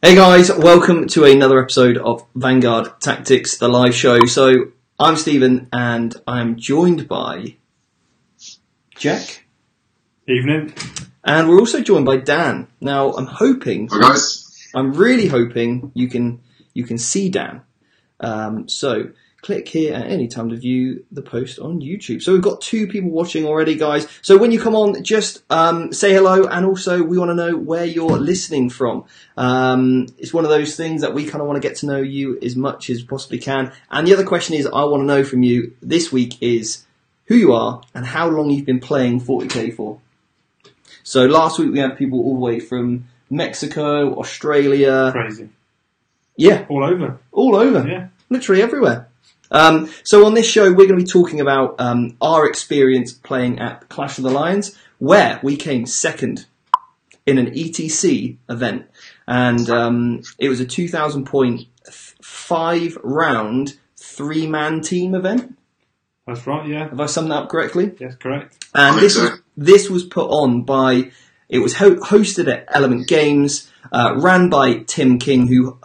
Hey guys, welcome to another episode of Vanguard Tactics, the live show. So, I'm Stephen and I'm joined by Jack. Evening. And we're also joined by Dan. Now, I'm really hoping you can see Dan. So, click here at any time to view the post on YouTube. So we've got 2 people watching already, guys. So when you come on, just say hello, and also we want to know where you're listening from. It's one of those things that we kind of want to get to know you as much as possibly can. And the other question is, I want to know from you this week is who you are and how long you've been playing 40k for. So last week we had people all the way from Mexico, Australia. Crazy. Yeah. All over. All over. Yeah. Literally everywhere. So on this show, we're going to be talking about our experience playing at Clash of the Lions, where we came second in an ETC event. And it was a 2,000 point, 5-round, 3-man team event. That's right, yeah. Have I summed that up correctly? Yes, correct. And this was put on by, it was hosted at Element Games, ran by Tim King, who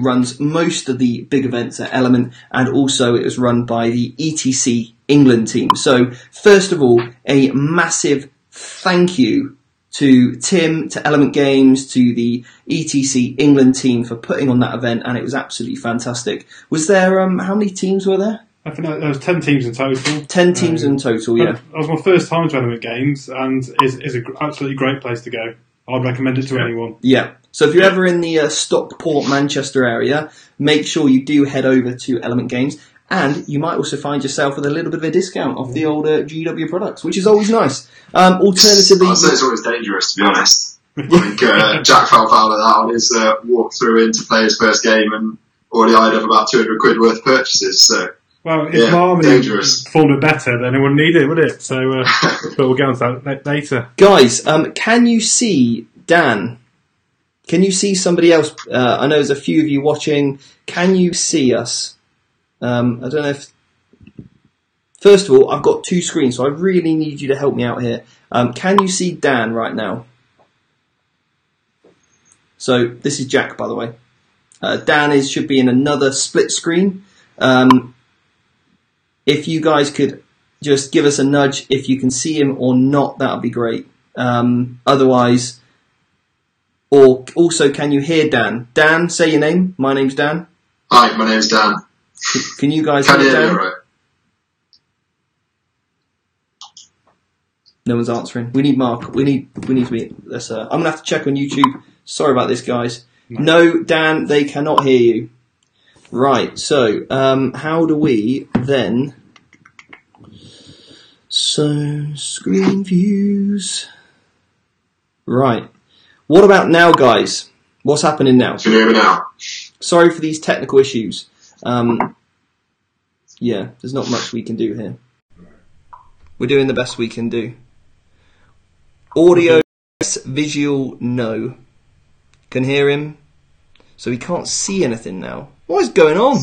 runs most of the big events at Element, and also it was run by the ETC England team. So, first of all, a massive thank you to Tim, to Element Games, to the ETC England team for putting on that event, and it was absolutely fantastic. Was there, how many teams were there? I think there was 10 teams in total. 10 teams in total, yeah. That was my first time to Element Games, and is an absolutely great place to go. I'd recommend it to anyone. Yeah. So if you're ever in the Stockport, Manchester area, make sure you do head over to Element Games, and you might also find yourself with a little bit of a discount off the old GW products, which is always nice. Alternatively, I'd say it's always dangerous, to be honest. I think Jack fell foul of that on his walk through in to play his first game and already eyed up about 200 quid worth of purchases, so... Well, if Army formed it better, then it wouldn't need it, would it? So, but we'll get on to that later. Guys, can you see Dan? Can you see somebody else? I know there's a few of you watching. Can you see us? I don't know if... First of all, I've got 2 screens, so I really need you to help me out here. Can you see Dan right now? So, this is Jack, by the way. Dan should be in another split screen. If you guys could just give us a nudge if you can see him or not, that would be great. Otherwise, or also, can you hear Dan? Dan, say your name. My name's Dan. Hi, my name's Dan. Can you guys hear Dan? Me, right? No one's answering. We need Mark. We need to be. I'm gonna have to check on YouTube. Sorry about this, guys. No, Dan, they cannot hear you. Right, so, how do we then... So, screen views... Right. What about now, guys? What's happening now? Can you hear me now? Sorry for these technical issues. Yeah, there's not much we can do here. We're doing the best we can do. Audio, yes. Visual, no. Can hear him. So we can't see anything now. What is going on?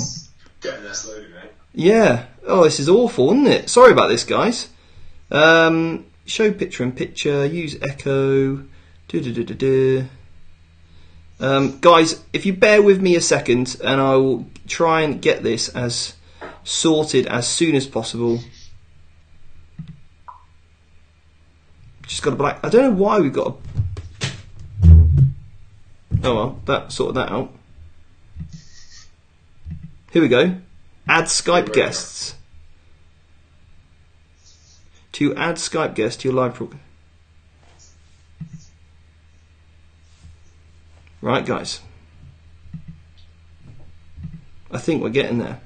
Getting there slowly, mate. Yeah. Oh, this is awful, isn't it? Sorry about this, guys. Show picture in picture. Use echo. Guys, if you bear with me a second, and I will try and get this as sorted as soon as possible. Just got a black... I don't know why we've got a... Oh well, that sorted that out. Here we go. Add Skype guests. To add Skype guests to your live program. Right, guys. I think we're getting there.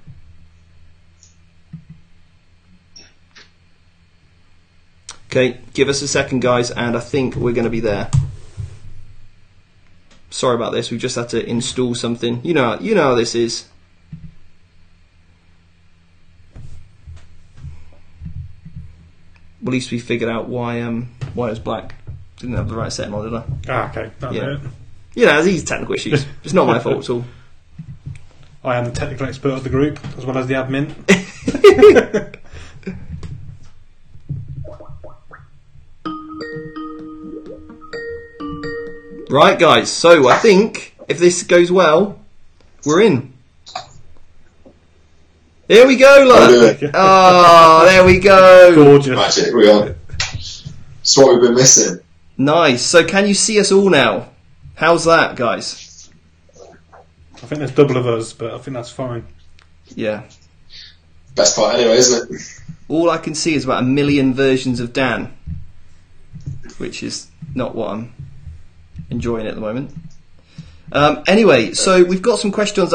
Okay, give us a second, guys, and I think we're going to be there. Sorry about this. We just had to install something. You know how this is. Well, at least we figured out why it was black. Didn't have the right setting on, did I? Ah, okay. That'll do it. Yeah, these technical issues. It's not my fault at all. I am the technical expert of the group, as well as the admin. Right, guys, so I think if this goes well, we're in. Here we go, look. Oh, there we go. Gorgeous. Magic, we got it. It's what we've been missing. Nice. So can you see us all now? How's that, guys? I think there's double of us, but I think that's fine. Yeah. Best part anyway, isn't it? All I can see is about 1 million versions of Dan, which is not what I'm enjoying at the moment. Anyway, so we've got some questions.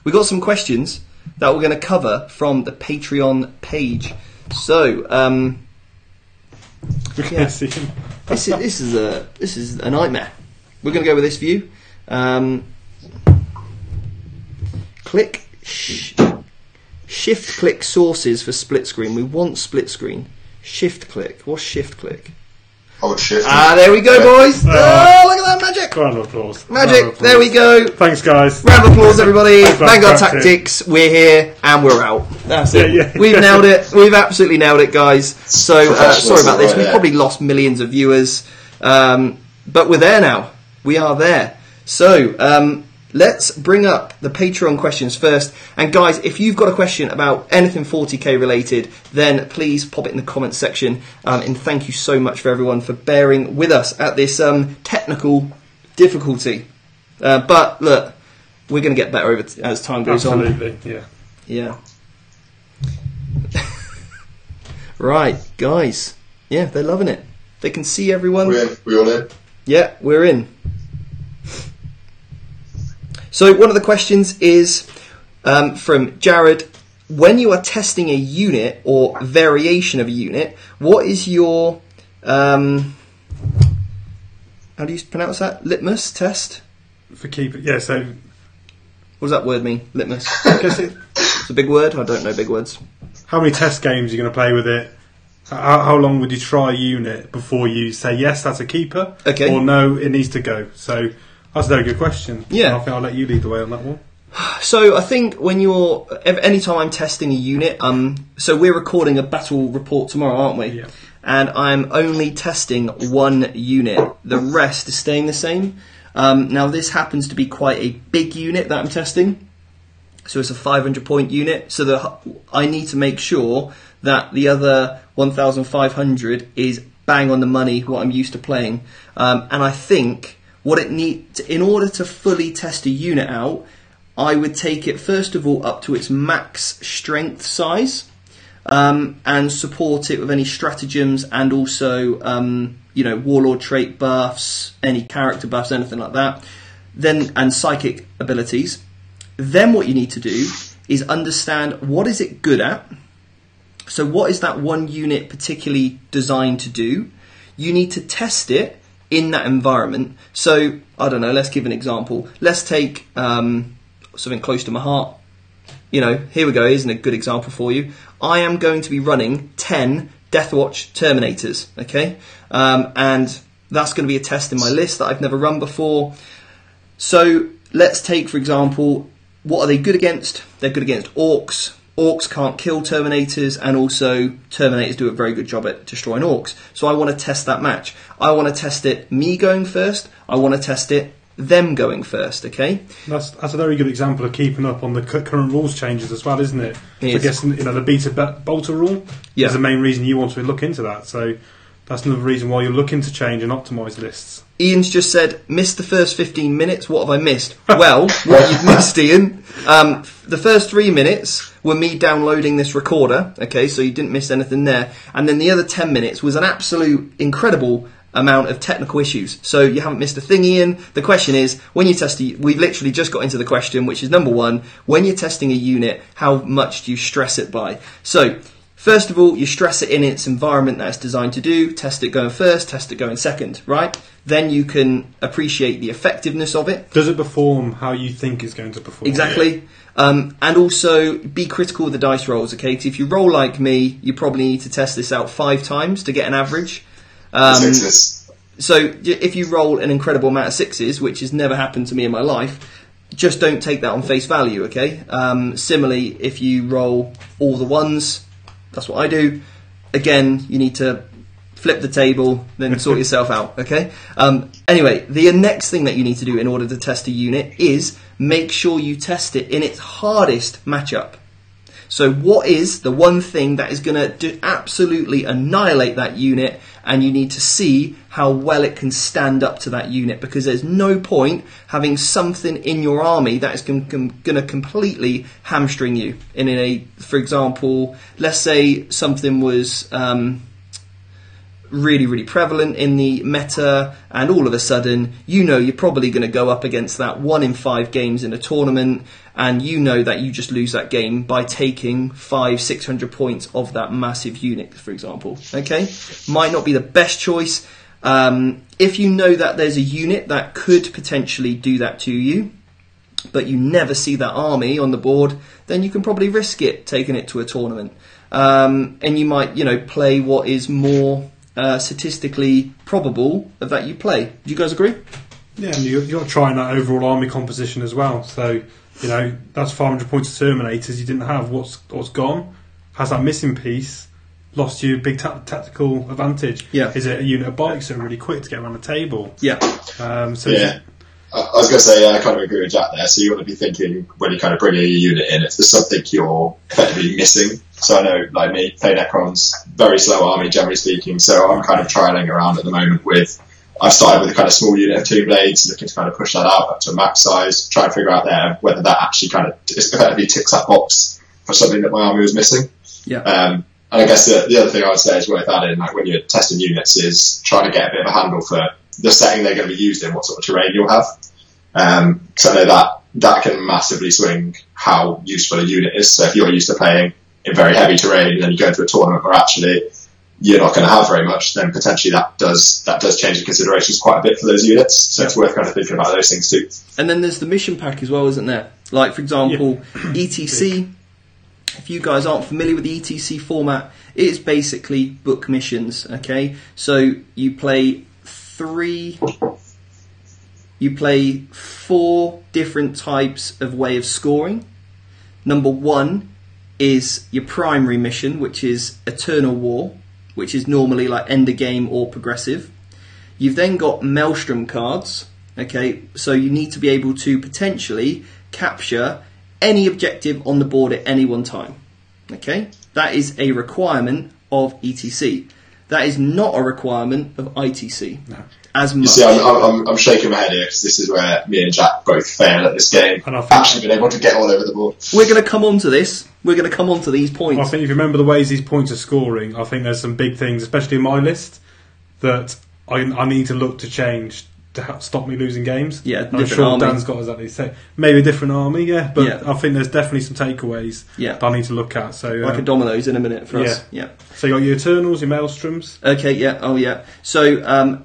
We've got some questions that we're going to cover from the Patreon page. So, yeah, this is a nightmare. We're going to go with this view. Shift click sources for split screen. We want split screen. Shift click. What's shift click? Hold shift. There we go, boys. Oh, look at that magic. Round of applause. Magic. There we go. Thanks, guys. Round of applause, everybody. Thanks, Vanguard Tactics. We're here and we're out. That's it. Yeah. We've nailed it. We've absolutely nailed it, guys. So sorry about this. We've probably lost millions of viewers, but we're there now. We are there. So let's bring up the Patreon questions first. And guys, if you've got a question about anything 40k related, then please pop it in the comments section. And thank you so much for everyone for bearing with us at this technical difficulty. But look, we're going to get better as time goes on. Absolutely, yeah. Right, guys. Yeah, they're loving it. They can see everyone. We're in. We all in? Yeah, we're in. So one of the questions is from Jared. When you are testing a unit or variation of a unit, what is your how do you pronounce that? Litmus test? For keeping, yeah. So, what does that word mean? Litmus. It's a big word. I don't know big words. how many test games are you going to play with it? How long would you try a unit before you say yes, that's a keeper, okay, or no, it needs to go? So that's a very good question. Yeah, I think I'll let you lead the way on that one. So I think when anytime I'm testing a unit, so we're recording a battle report tomorrow, aren't we? Yeah. And I'm only testing one unit. The rest is staying the same. Now this happens to be quite a big unit that I'm testing. So it's a 500 point unit. So I need to make sure that the other 1,500 is bang on the money, what I'm used to playing. And I think what it needs, in order to fully test a unit out, I would take it first of all up to its max strength size, and support it with any stratagems and also, warlord trait buffs, any character buffs, anything like that. Then and psychic abilities. Then what you need to do is understand what is it good at. So what is that one unit particularly designed to do? You need to test it in that environment. So I don't know. Let's give an example. Let's take something close to my heart. Here we go. Here's a good example for you. I am going to be running 10 Deathwatch Terminators, okay? And that's going to be a test in my list that I've never run before. So let's take, for example, what are they good against? They're good against orcs. Orcs can't kill Terminators, and also Terminators do a very good job at destroying orcs. So I want to test that match. I want to test it me going first. I want to test it them going first, okay? That's a very good example of keeping up on the current rules changes as well, isn't it? I guess the beta bolter rule is the main reason you want to look into that. So that's another reason why you're looking to change and optimise lists. Ian's just said, missed the first 15 minutes. What have I missed? Well, what you've missed, Ian, the first 3 minutes were me downloading this recorder, okay, so you didn't miss anything there. And then the other 10 minutes was an absolute incredible amount of technical issues. So you haven't missed a thing, Ian. The question is, when you test we've literally just got into the question, which is number one, when you're testing a unit, how much do you stress it by? So, first of all, you stress it in its environment that it's designed to do. Test it going first, test it going second, right? Then you can appreciate the effectiveness of it. Does it perform how you think it's going to perform? Exactly. And also be critical of the dice rolls, okay? Because if you roll like me, you probably need to test this out 5 times to get an average. So if you roll an incredible amount of 6s, which has never happened to me in my life, just don't take that on face value, okay? Similarly, if you roll all the 1s, that's what I do. Again, you need to flip the table, then sort yourself out, okay? Anyway, the next thing that you need to do in order to test a unit is make sure you test it in its hardest matchup. So what is the one thing that is going to absolutely annihilate that unit, and you need to see how well it can stand up to that unit, because there's no point having something in your army that is going to completely hamstring you. For example, let's say something was really, really prevalent in the meta, and all of a sudden, you're probably going to go up against that 1 in 5 games in a tournament, and you know that you just lose that game by taking 500-600 points of that massive unit, for example. Okay? Might not be the best choice. If you know that there's a unit that could potentially do that to you, but you never see that army on the board, then you can probably risk it, taking it to a tournament. And you might, play what is more statistically probable of that you play. Do you guys agree? Yeah, and you're trying that overall army composition as well. So, that's 500 points of Terminators you didn't have. What's gone? Has that missing piece lost you a big tactical advantage? Yeah. Is it a unit of bikes that are really quick to get around the table? Yeah. Yeah. I was going to say, I kind of agree with Jack there. So you want to be thinking, when you kind of bring a unit in, if there's something you're effectively missing. So I know, like me, play Necrons, very slow army, generally speaking. So I'm kind of trialling around at the moment with, I've started with a kind of small unit of 2 blades, looking to kind of push that out up to a max size, try and figure out there whether that actually kind of effectively ticks that box for something that my army was missing. Yeah. And I guess the other thing I would say is worth adding, like when you're testing units, is trying to get a bit of a handle for the setting they're going to be used in, what sort of terrain you'll have. So I know that can massively swing how useful a unit is. So if you're used to playing in very heavy terrain and then you go into a tournament where actually you're not going to have very much, then potentially that does change the considerations quite a bit for those units. So it's worth kind of thinking about those things too. And then there's the mission pack as well, isn't there? Like, for example, ETC. If you guys aren't familiar with the ETC format, it is basically book missions, okay? So you play 4 different types of way of scoring. Number 1 is your primary mission, which is Eternal War, which is normally like end of game or progressive. You've then got Maelstrom cards, okay? So you need to be able to potentially capture any objective on the board at any one time, okay? That is a requirement of ETC. That is not a requirement of ITC. No. As much. You see, I'm shaking my head here because this is where me and Jack both fail at this game. And I've actually been able to get all over the board. We're going to come on to this. We're going to come on to these points. I think if you remember the ways these points are scoring, I think there's some big things, especially in my list, that I need to look to change to stop me losing games. Yeah, I'm sure army. Dan's got exactly the same. Maybe a different army, yeah, but I think there's definitely some takeaways that I need to look at. So like a dominoes in a minute for us. Yeah. So you got your Eternals, your Maelstroms. Okay, yeah, oh yeah. So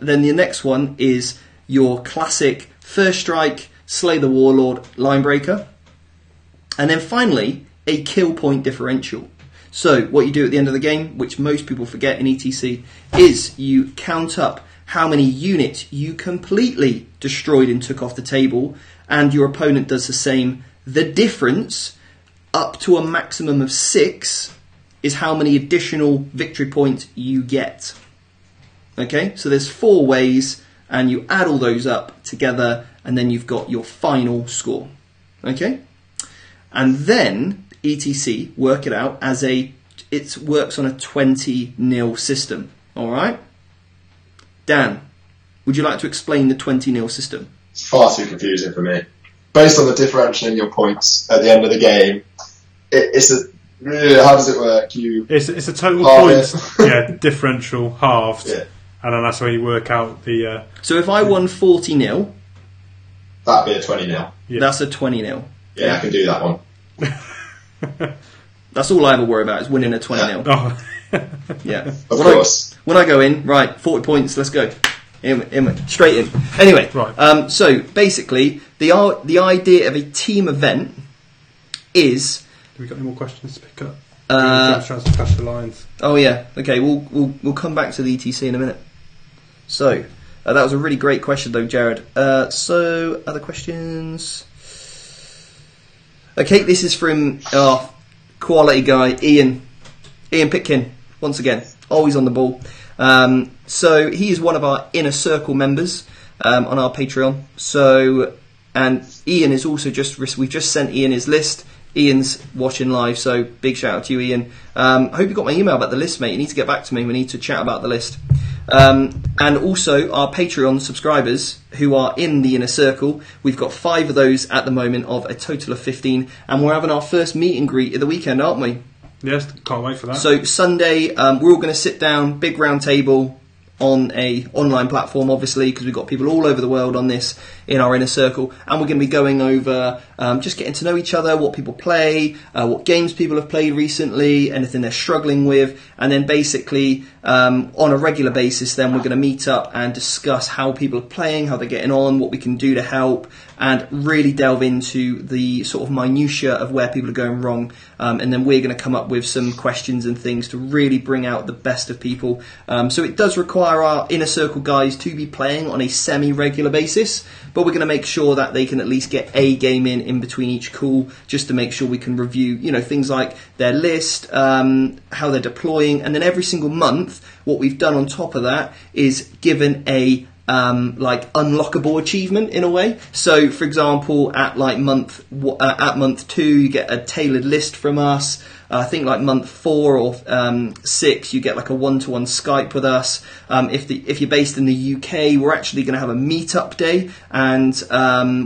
then the next one is your classic First Strike, Slay the Warlord, Linebreaker. And then finally, a kill point differential. So what you do at the end of the game, which most people forget in ETC, is you count up how many units you completely destroyed and took off the table, and your opponent does the same. The difference, up to a maximum of 6, is how many additional victory points you get. Okay, so there's 4 ways, and you add all those up together, and then you've got your final score. Okay, and then ETC work it out as it works on a 20-0 system. All right. Dan, would you like to explain the 20-0 system? It's far too confusing for me. Based on the differential in your points at the end of the game, how does it work? It's a total points differential halved, and then that's where you work out the. So if I won 40-0, that'd be a 20-0. Yeah. That's a 20-0. Yeah, I can do that one. That's all I ever worry about is winning a 20-0. Oh. Yeah. Of course. When I go in, right, 40 points, let's go. In, straight in. Anyway, right. So basically, the idea of a team event is. Have we got any more questions to pick up? Trying to catch the lines. Oh yeah. Okay, we'll come back to the ETC in a minute. So that was a really great question, though, Jared. So other questions. Okay, this is from quality guy Ian Pitkin. Once again, always on the ball. So he is one of our Inner Circle members on our Patreon. So, and Ian is also we've just sent Ian his list. Ian's watching live, so big shout out to you, Ian. I hope you got my email about the list, mate. You need to get back to me. We need to chat about the list. And also our Patreon subscribers who are in the Inner Circle. We've got 5 of those at the moment, of a total of 15, and we're having our first meet and greet at the weekend, aren't we? Yes, can't wait for that. So Sunday, we're all going to sit down, big round table on a online platform, obviously, because we've got people all over the world on this in our Inner Circle, and we're going to be going over just getting to know each other, what people play, what games people have played recently, anything they're struggling with, and then basically on a regular basis then we're going to meet up and discuss how people are playing, how they're getting on, what we can do to help, and really delve into the sort of minutiae of where people are going wrong, and then we're going to come up with some questions and things to really bring out the best of people. So it does require our Inner Circle guys to be playing on a semi-regular basis, but we're going to make sure that they can at least get a game in between each call, just to make sure we can review, things like their list, how they're deploying, and then every single month, what we've done on top of that is given a unlockable achievement in a way. So, for example, at month 2, you get a tailored list from us. I think like month 4 or 6, you get like a 1-to-1 Skype with us. If you're based in the UK, we're actually going to have a meetup day, and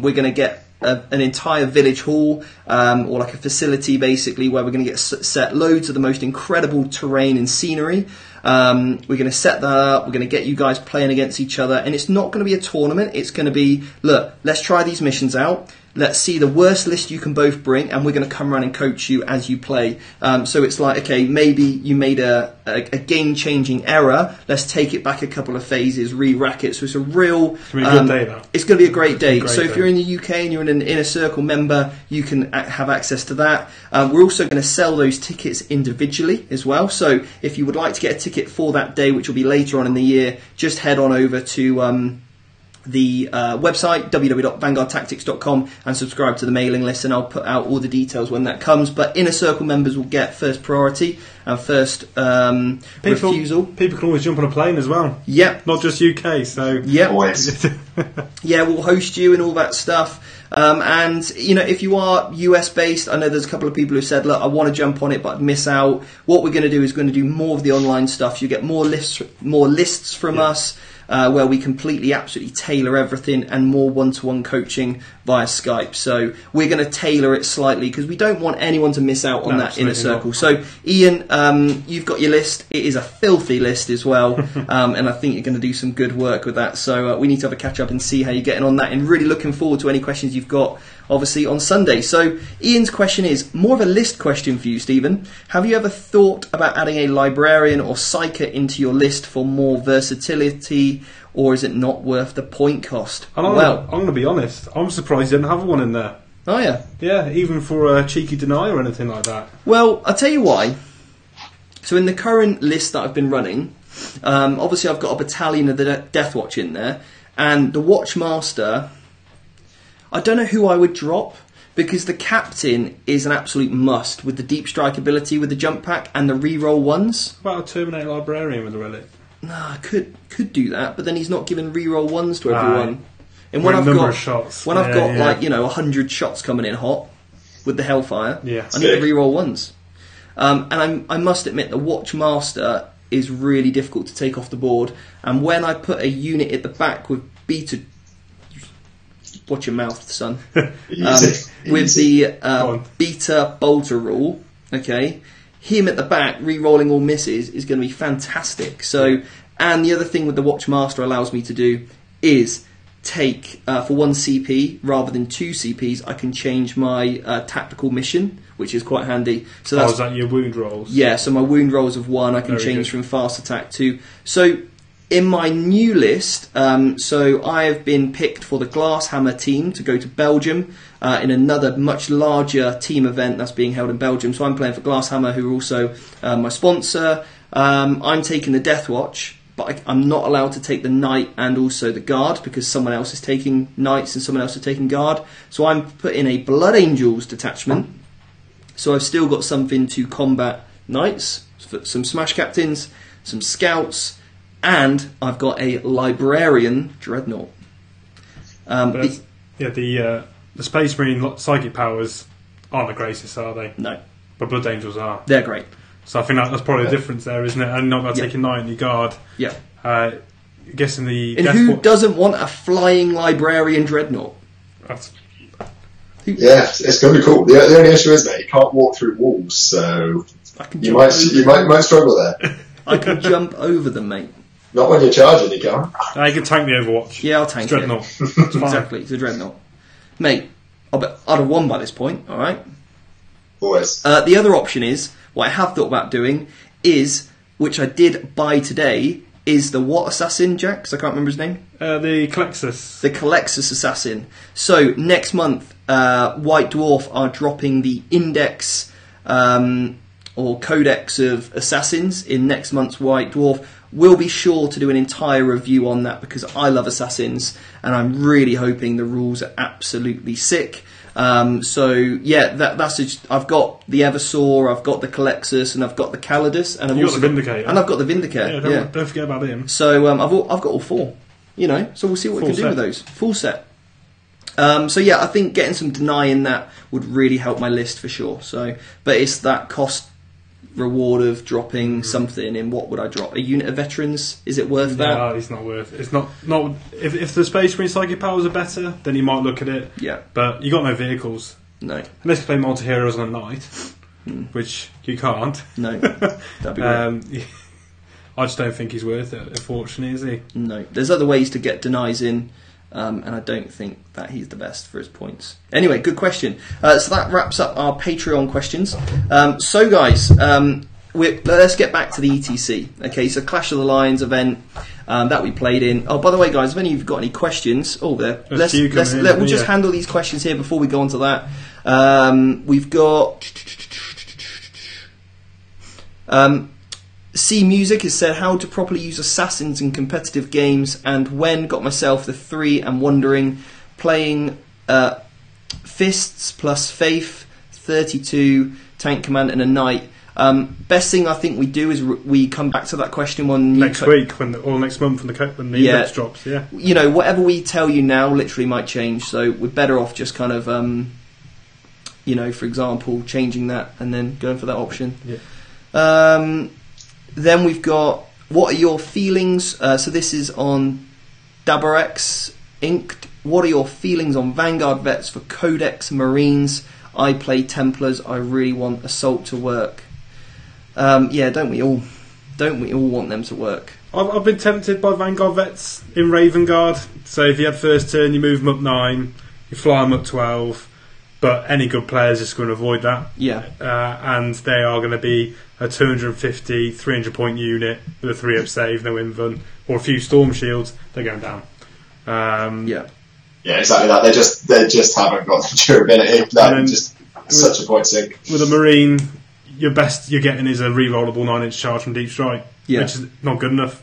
we're going to get an entire village hall, or like a facility basically, where we're going to get set loads of the most incredible terrain and scenery. We're going to set that up, we're going to get you guys playing against each other, and it's not going to be a tournament, it's going to be, look, let's try these missions out, let's see the worst list you can both bring, and we're going to come around and coach you as you play. So it's like, okay, maybe you made a game-changing error, let's take it back a couple of phases, re-rack it. So it's a real... It's going to be a good day, though. It's going to be a great day. If you're in the UK and you're an Inner Circle member, you can have access to that. We're also going to sell those tickets individually as well. So if you would like to get a ticket for that day, which will be later on in the year, just head on over to... the website www.vanguardtactics.com and subscribe to the mailing list, and I'll put out all the details when that comes. But Inner Circle members will get first priority and first refusal. People can always jump on a plane as well. Yep. Not just UK, so... Yep. Always. Yeah, we'll host you and all that stuff. And, if you are US based, I know there's a couple of people who said, look, I want to jump on it, but I'd miss out. What we're going to do is going to do more of the online stuff. You get more lists from us. Where we completely, absolutely tailor everything, and more one-to-one coaching via Skype. So we're going to tailor it slightly because we don't want anyone to miss out on that Inner Circle. Not. So Ian, you've got your list. It is a filthy list as well, and I think you're going to do some good work with that. So we need to have a catch-up and see how you're getting on that, and really looking forward to any questions you've got, obviously, on Sunday. So Ian's question is more of a list question for you, Stephen. Have you ever thought about adding a librarian or psyker into your list for more versatility, or is it not worth the point cost? I'm going to be honest. I'm surprised you didn't have one in there. Oh, yeah? Yeah, even for a cheeky deny or anything like that. Well, I'll tell you why. So in the current list that I've been running, obviously I've got a battalion of the Death Watch in there, and the Watchmaster... I don't know who I would drop, because the captain is an absolute must with the deep strike ability with the jump pack and the reroll ones. What about a Terminator Librarian with a relic? No, I could do that, but then he's not giving reroll ones to everyone. And when I've got 100 shots coming in hot with the Hellfire, I need to reroll ones. And I must admit, the Watchmaster is really difficult to take off the board. And when I put a unit at the back with beta... Watch your mouth, son. With the beta bolter rule, okay, him at the back re-rolling all misses is going to be fantastic. So, and the other thing with the Watchmaster allows me to do is take for 1 CP rather than 2 CPs. I can change my tactical mission, which is quite handy. So that's, is that your wound rolls? Yeah. So my wound rolls of 1, I can change from fast attack to. So. In my new list, so I have been picked for the Glasshammer team to go to Belgium in another much larger team event that's being held in Belgium. So I'm playing for Glasshammer, who are also my sponsor. I'm taking the Death Watch, but I'm not allowed to take the Knight and also the Guard because someone else is taking Knights and someone else is taking Guard. So I'm putting a Blood Angels detachment. So I've still got something to combat Knights, some Smash Captains, some Scouts, And I've got a Librarian Dreadnought. The Space Marine psychic powers aren't the greatest, are they? No. But Blood Angels are. They're great. So I think that's probably the difference there, isn't it? And not about taking Knight in your guard. Yeah. Guessing the... And who doesn't want a flying Librarian Dreadnought? Yeah, it's going to be cool. The only issue is that you can't walk through walls, so you might struggle there. I can jump over them, mate. Not when you're charging, you can't. You can tank the Overwatch. Yeah, I'll tank Dreadnought. it. Exactly, it's a Dreadnought. Mate, I'd have won by this point, alright? Always. The other option is, what I have thought about doing is, which I did buy today, is the what assassin, Jack? Because I can't remember his name. The Calexis. The Calexis assassin. So, next month, White Dwarf are dropping the index or codex of assassins in next month's White Dwarf. We'll be sure to do an entire review on that because I love assassins and I'm really hoping the rules are absolutely sick. So yeah, that's I've got the Eversaw, I've got the Calexis, and I've got the Calidus, and I've got the Vindicator, and I've got the Vindicator. Yeah, don't forget about him. So I've got all four. You know, so we'll see what we can do with those. Full set. So yeah, I think getting some deny in that would really help my list for sure. So, but it's that cost reward of dropping something in. What would I drop? A unit of veterans? Is it worth that? No, it's not worth it. It's not. If the Space Marine psychic powers are better, then you might look at it. Yeah. But you got no vehicles. No. Unless you play multi-heroes on a knight, which you can't. No. That'd be great. I just don't think he's worth it, unfortunately, is he? No. There's other ways to get denies in. And I don't think that he's the best for his points. Anyway, good question. So that wraps up our Patreon questions. So guys, let's get back to the ETC. Okay, so Clash of the Lions event that we played in. Oh, by the way, guys, if any of you've got any questions, we'll just handle these questions here before we go on to that. We've got C Music has said how to properly use assassins in competitive games, and when got myself the 3 and wondering playing fists plus faith 32 tank command and a knight. Best thing I think we do is we come back to that question when next week or next month when the index drops. Yeah, you know, whatever we tell you now literally might change, so we're better off just kind of you know, for example, changing that and then going for that option. Yeah. Then we've got, what are your feelings? So this is on Dabarex Inked. What are your feelings on Vanguard vets for Codex Marines? I play Templars. I really want Assault to work. Yeah, don't we all want them to work? I've been tempted by Vanguard vets in Raven Guard. So if you had first turn, you move them up 9, you fly them up 12. But any good player is just going to avoid that. Yeah. And they are going to be a 250, 300 point unit with a 3-up save, no invuln, or a few storm shields. They're going down. Yeah, exactly that. They just haven't got the durability. That's just such a point sink. With a Marine, your best you're getting is a re-rollable 9-inch charge from Deep Strike, which is not good enough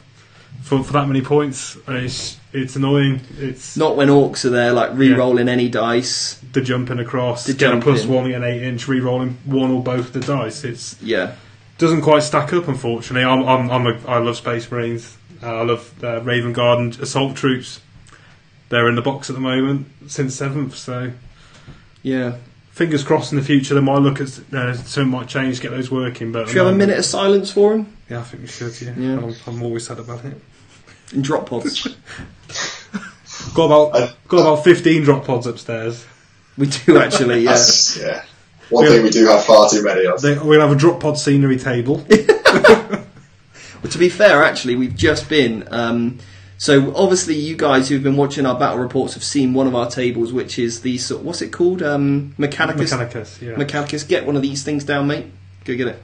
for that many points. It's annoying. It's not when orcs are there, like re-rolling any dice. The jumping across, get a +1 and an 8-inch, re-rolling one or both the dice. It's doesn't quite stack up, unfortunately. I love Space Marines. I love Raven Guard and Assault Troops. They're in the box at the moment since 7th, so yeah. Fingers crossed in the future they might look at something might change, get those working. But should we have a minute of silence for them? Yeah, I think we should. Yeah. I'm always sad about it. In drop pods. got about 15 drop pods upstairs. We do actually, yeah. Yeah. One thing we do have far too many of. We'll have a drop pod scenery table. Well, to be fair, actually, we've just been. So obviously, you guys who've been watching our battle reports have seen one of our tables, which is the what's it called? Mechanicus. Mechanicus, yeah. Mechanicus. Get one of these things down, mate. Go get it.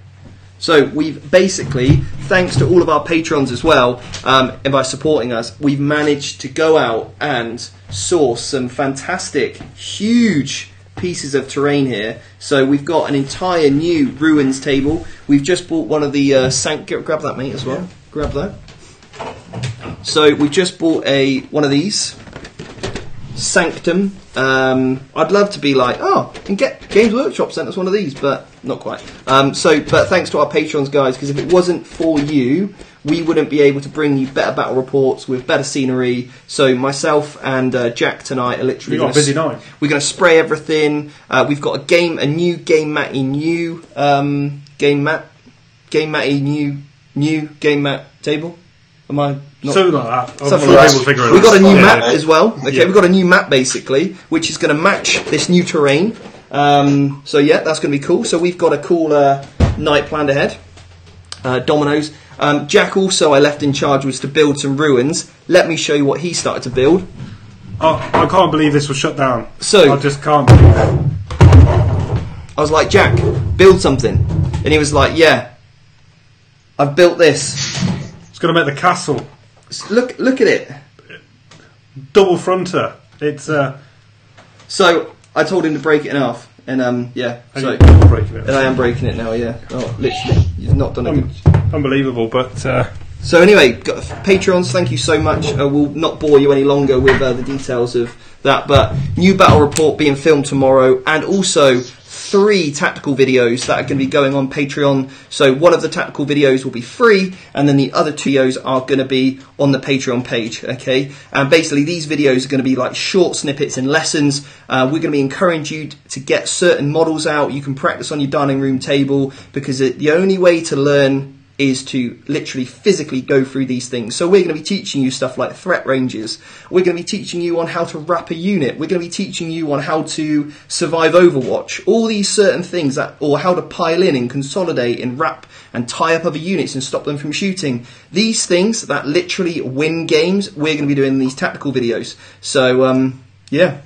So we've basically, thanks to all of our patrons as well, and by supporting us, we've managed to go out and source some fantastic, huge pieces of terrain here. So we've got an entire new ruins table. We've just bought one of the grab that, mate, as well. Grab that. So we've just bought one of these Sanctum. I'd love to be like, and get Games Workshop sent us one of these, but not quite. But thanks to our patrons, guys, because if it wasn't for you, we wouldn't be able to bring you better battle reports with better scenery. So myself and Jack tonight are literally got a busy night. We're going to spray everything. We've got a new game matty game mat table. Am I not? Something like that. We've got a new map as well. Okay, we've got a new map basically, which is going to match this new terrain. So yeah, that's going to be cool. So we've got a cool night planned ahead. Dominoes. Jack also I left in charge was to build some ruins. Let me show you what he started to build. I can't believe this was shut down. So I just can't believe it. I was like, Jack, build something. And he was like, yeah, I've built this. It's going to make the castle. Look at it. Double fronter. It's So I told him to break it in half. And you're breaking it. And I am breaking it now, yeah. Oh, literally. You've not done it. Unbelievable, but... So anyway, Patreons, thank you so much. We'll not bore you any longer with the details of that, but new battle report being filmed tomorrow, and also 3 tactical videos that are going to be going on Patreon. So one of the tactical videos will be free, and then the other 2 videos are going to be on the Patreon page, okay? And basically these videos are going to be like short snippets and lessons. We're going to be encouraging you to get certain models out. You can practice on your dining room table, because the only way to learn is to literally physically go through these things. So we're going to be teaching you stuff like threat ranges. We're going to be teaching you on how to wrap a unit. We're going to be teaching you on how to survive Overwatch. All these certain things or how to pile in and consolidate and wrap and tie up other units and stop them from shooting. These things that literally win games, we're going to be doing in these tactical videos. So, yeah.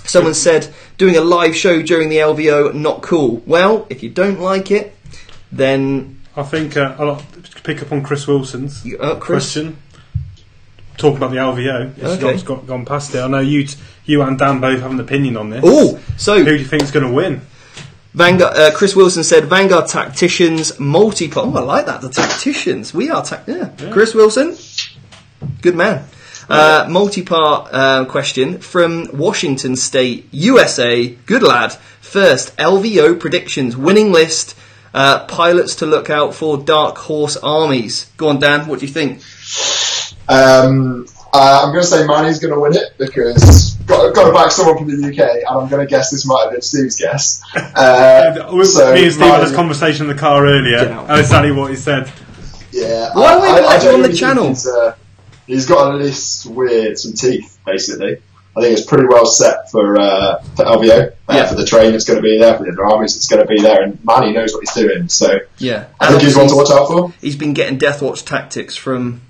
Someone said, doing a live show during the LVO, not cool. Well, if you don't like it, then... I think I'll pick up on Chris Wilson's question. Talking about the LVO. It's gone past it. I know you and Dan both have an opinion on this. Oh, so... Who do you think is going to win? Vanguard, Chris Wilson said, Vanguard Tacticians, multi-part... Oh, I like that, the Tacticians. We are... Yeah. Chris Wilson, good man. Multi-part question from Washington State, USA. Good lad. First, LVO predictions, winning list... pilots to look out for, dark horse armies. Go on, Dan, what do you think? I'm going to say Manny's going to win it, because got to back someone from the UK, and I'm going to guess this might have been Steve's guess. Me and Steve had this conversation in the car earlier, and that's exactly what he said. Yeah. Why are we let on the channel? He's got a list with some teeth, basically. I think it's pretty well set for LVO, for the train that's going to be there, for the armies that's going to be there, and Manny knows what he's doing, so yeah. I think he's one to watch out for. He's been getting Deathwatch tactics from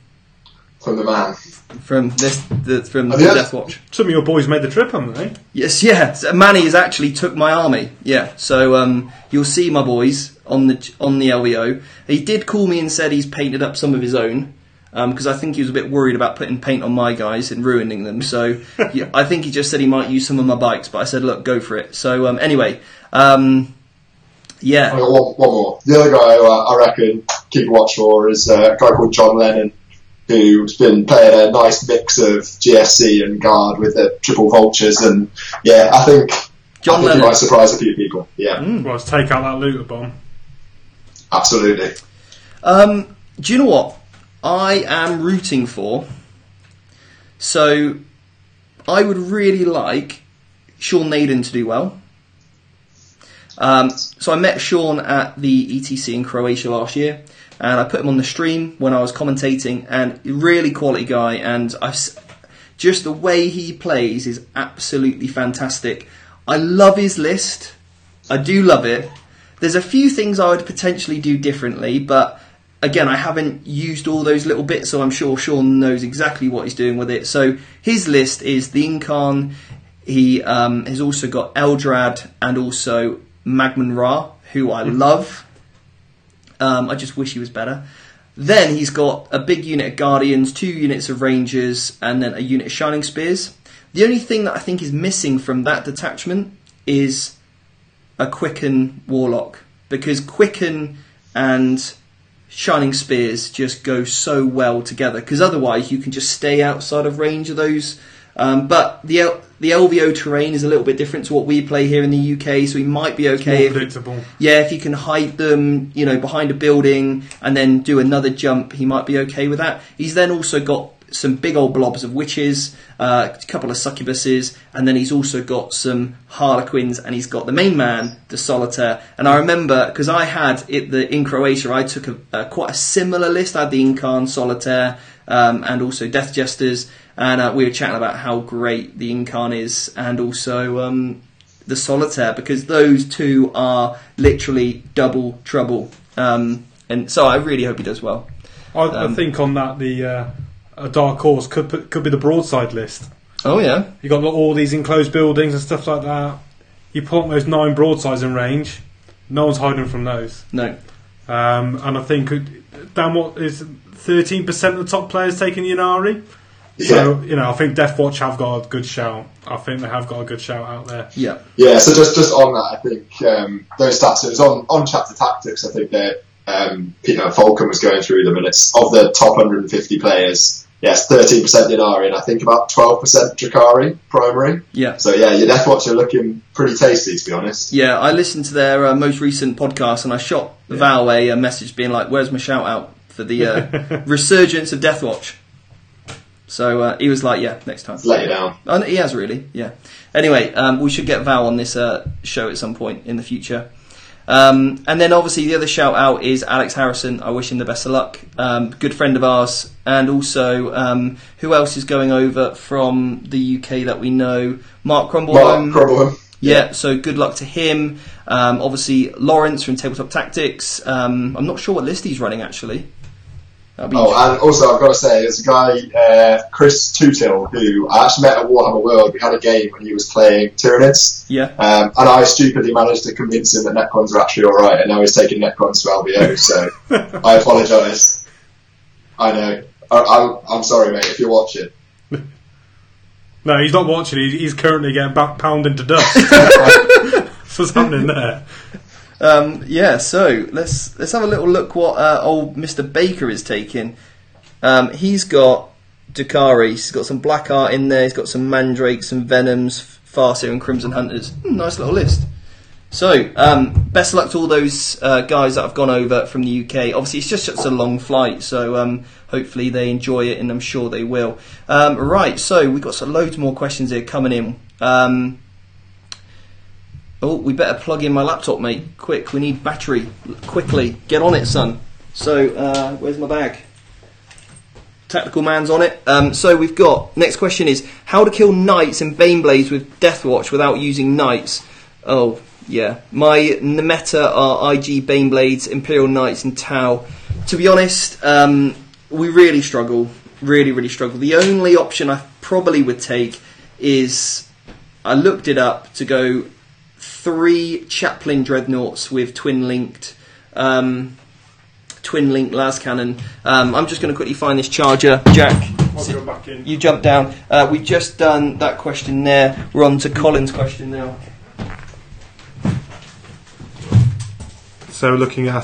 the man. From Deathwatch. Some of your boys made the trip, haven't they? Yes, yeah. So Manny has actually took my army, yeah. So you'll see my boys on the LVO. He did call me and said he's painted up some of his own. Because I think he was a bit worried about putting paint on my guys and ruining them. So I think he just said he might use some of my bikes, but I said, look, go for it. So anyway, yeah. I got one more. The other guy I reckon keep a watch for is a guy called John Lennon, who's been playing a nice mix of GSC and Guard with the triple vultures, and yeah, I think he might surprise a few people. Yeah. Well, let's take out that looter bomb. Absolutely. Do you know what I am rooting for? So I would really like Sean Naden to do well. So I met Sean at the ETC in Croatia last year, and I put him on the stream when I was commentating, and really quality guy, and just the way he plays is absolutely fantastic. I love his list. I do love it. There's a few things I would potentially do differently, but again, I haven't used all those little bits, so I'm sure Sean knows exactly what he's doing with it. So his list is the Incarn. He has also got Eldrad and also Magman Ra, who I love. I just wish he was better. Then he's got a big unit of Guardians, 2 units of Rangers, and then a unit of Shining Spears. The only thing that I think is missing from that detachment is a Quicken Warlock, because Quicken and Shining Spears just go so well together, because otherwise you can just stay outside of range of those. But the LVO terrain is a little bit different to what we play here in the UK, so he might be okay. It's more predictable. If you can hide them, behind a building and then do another jump, he might be okay with that. He's then also got some big old blobs of witches, a couple of succubuses, and then he's also got some harlequins, and he's got the main man, the solitaire. And I remember, because I had it in Croatia, I took quite a similar list. I had the Incarn, solitaire, and also death jesters, and we were chatting about how great the Incarn is, and also the solitaire, because those two are literally double trouble. And so I really hope he does well. I think on that a dark horse could be the broadside list. Oh yeah, you got all these enclosed buildings and stuff like that. You pull up those 9 broadsides in range. No one's hiding from those. No. And I think Dan, what is 13% of the top players taking Ynnari? Yeah. So I think Deathwatch have got a good shout. I think they have got a good shout out there. Yeah. Yeah. So just on that, I think those stats. It was on Chapter Tactics. I think that Peter Falcon was going through them, and it's of the top 150 players. Yes, 13% Ynnari, and I think about 12% Drakari primary. Yeah. So yeah, your Deathwatch are looking pretty tasty, to be honest. Yeah, I listened to their most recent podcast, and I shot Val a message being like, "Where's my shout out for the resurgence of Deathwatch?" So he was like, "Yeah, next time." Let you down. And he has really, yeah. Anyway, we should get Val on this show at some point in the future. And then obviously the other shout out is Alex Harrison. I wish him the best of luck. Good friend of ours. And also, who else is going over from the UK that we know? Mark Crumbleholm. Yeah, so good luck to him. Obviously, Lawrence from Tabletop Tactics. I'm not sure what list he's running actually. And also I've got to say, there's a guy, Chris Tootill, who I actually met at Warhammer World. We had a game when he was playing Tyranids. Yeah. And I stupidly managed to convince him that Necrons are actually alright, and now he's taking Necrons to LVO, so I apologise. I know. I'm sorry, mate, if you're watching. No, he's not watching. He's currently getting pounded to dust. That's what's happening there. So let's have a little look what old Mr. Baker is taking. He's got Drakari, he's got some Black Art in there, he's got some Mandrakes, some Venoms, Farseer and Crimson Hunters. Nice little list. So, best of luck to all those guys that have gone over from the UK. Obviously, it's just such a long flight, so hopefully they enjoy it, and I'm sure they will. Right, so we've got loads more questions here coming in. We better plug in my laptop, mate. Quick, we need battery. Quickly, get on it, son. So, where's my bag? Tactical man's on it. So we've got, next question is, how to kill Knights and Baneblades with Deathwatch without using Knights? Oh, yeah. My meta are IG Baneblades, Imperial Knights and Tau. To be honest, we really struggle. Really, really struggle. The only option I probably would take is, I looked it up, to go 3 Chaplain Dreadnoughts with twin-linked las cannon. I'm just going to quickly find this charger. Jack, you jump down. We've just done that question there. We're on to Colin's question now. So we're looking at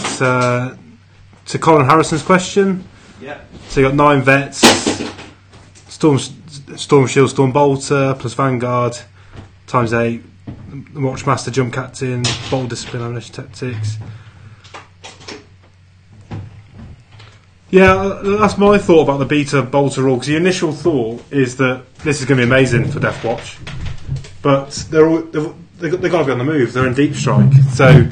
to Colin Harrison's question. Yeah. So you got 9 vets, Storm Shield, Storm Bolter plus Vanguard times 8. Watchmaster, Jump Captain, Bold Discipline, Ammunition Tactics. Yeah, that's my thought about the beta bolter rule, because the initial thought is that this is going to be amazing for Deathwatch, but they've got to be on the move. They're in deep strike, so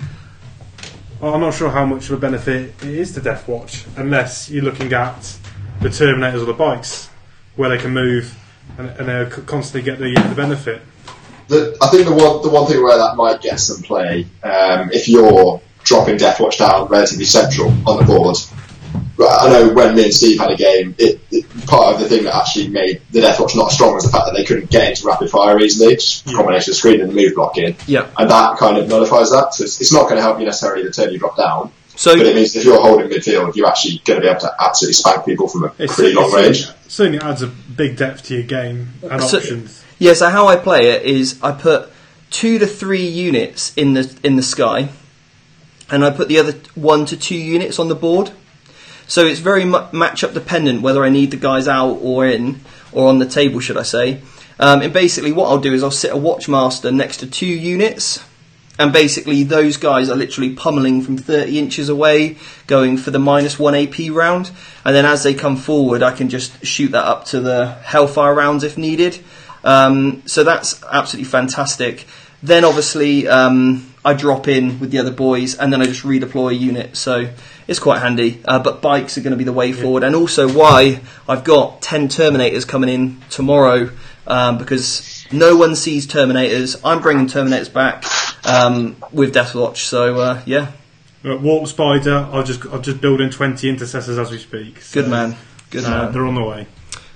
I'm not sure how much of a benefit it is to Deathwatch unless you're looking at the Terminators or the bikes, where they can move and they constantly get the benefit. I think the one thing where that might get some play, if you're dropping Deathwatch down relatively central on the board. I know when me and Steve had a game, part of the thing that actually made the Deathwatch not strong was the fact that they couldn't get into rapid fire easily, just a combination of screen and the move blocking. Yeah. And that kind of nullifies that. So it's not going to help you necessarily the turn you drop down. So, but it means if you're holding midfield, you're actually going to be able to absolutely spank people from a pretty long range. It certainly adds a big depth to your game and options. Yeah, so how I play it is I put 2 to 3 units in the sky, and I put the other 1 to 2 units on the board. So it's very matchup dependent whether I need the guys out or in, or on the table, should I say. And basically what I'll do is I'll sit a Watchmaster next to 2 units, and basically those guys are literally pummeling from 30 inches away, going for the -1 AP round, and then as they come forward I can just shoot that up to the Hellfire rounds if needed. So that's absolutely fantastic. Then obviously I drop in with the other boys, and then I just redeploy a unit, so it's quite handy. But bikes are going to be the way forward, and also why I've got 10 Terminators coming in tomorrow, because no one sees Terminators. I'm bringing Terminators back with Deathwatch, so yeah. Warp Spider, I'll just build in 20 Intercessors as we speak. So, good man. They're on the way.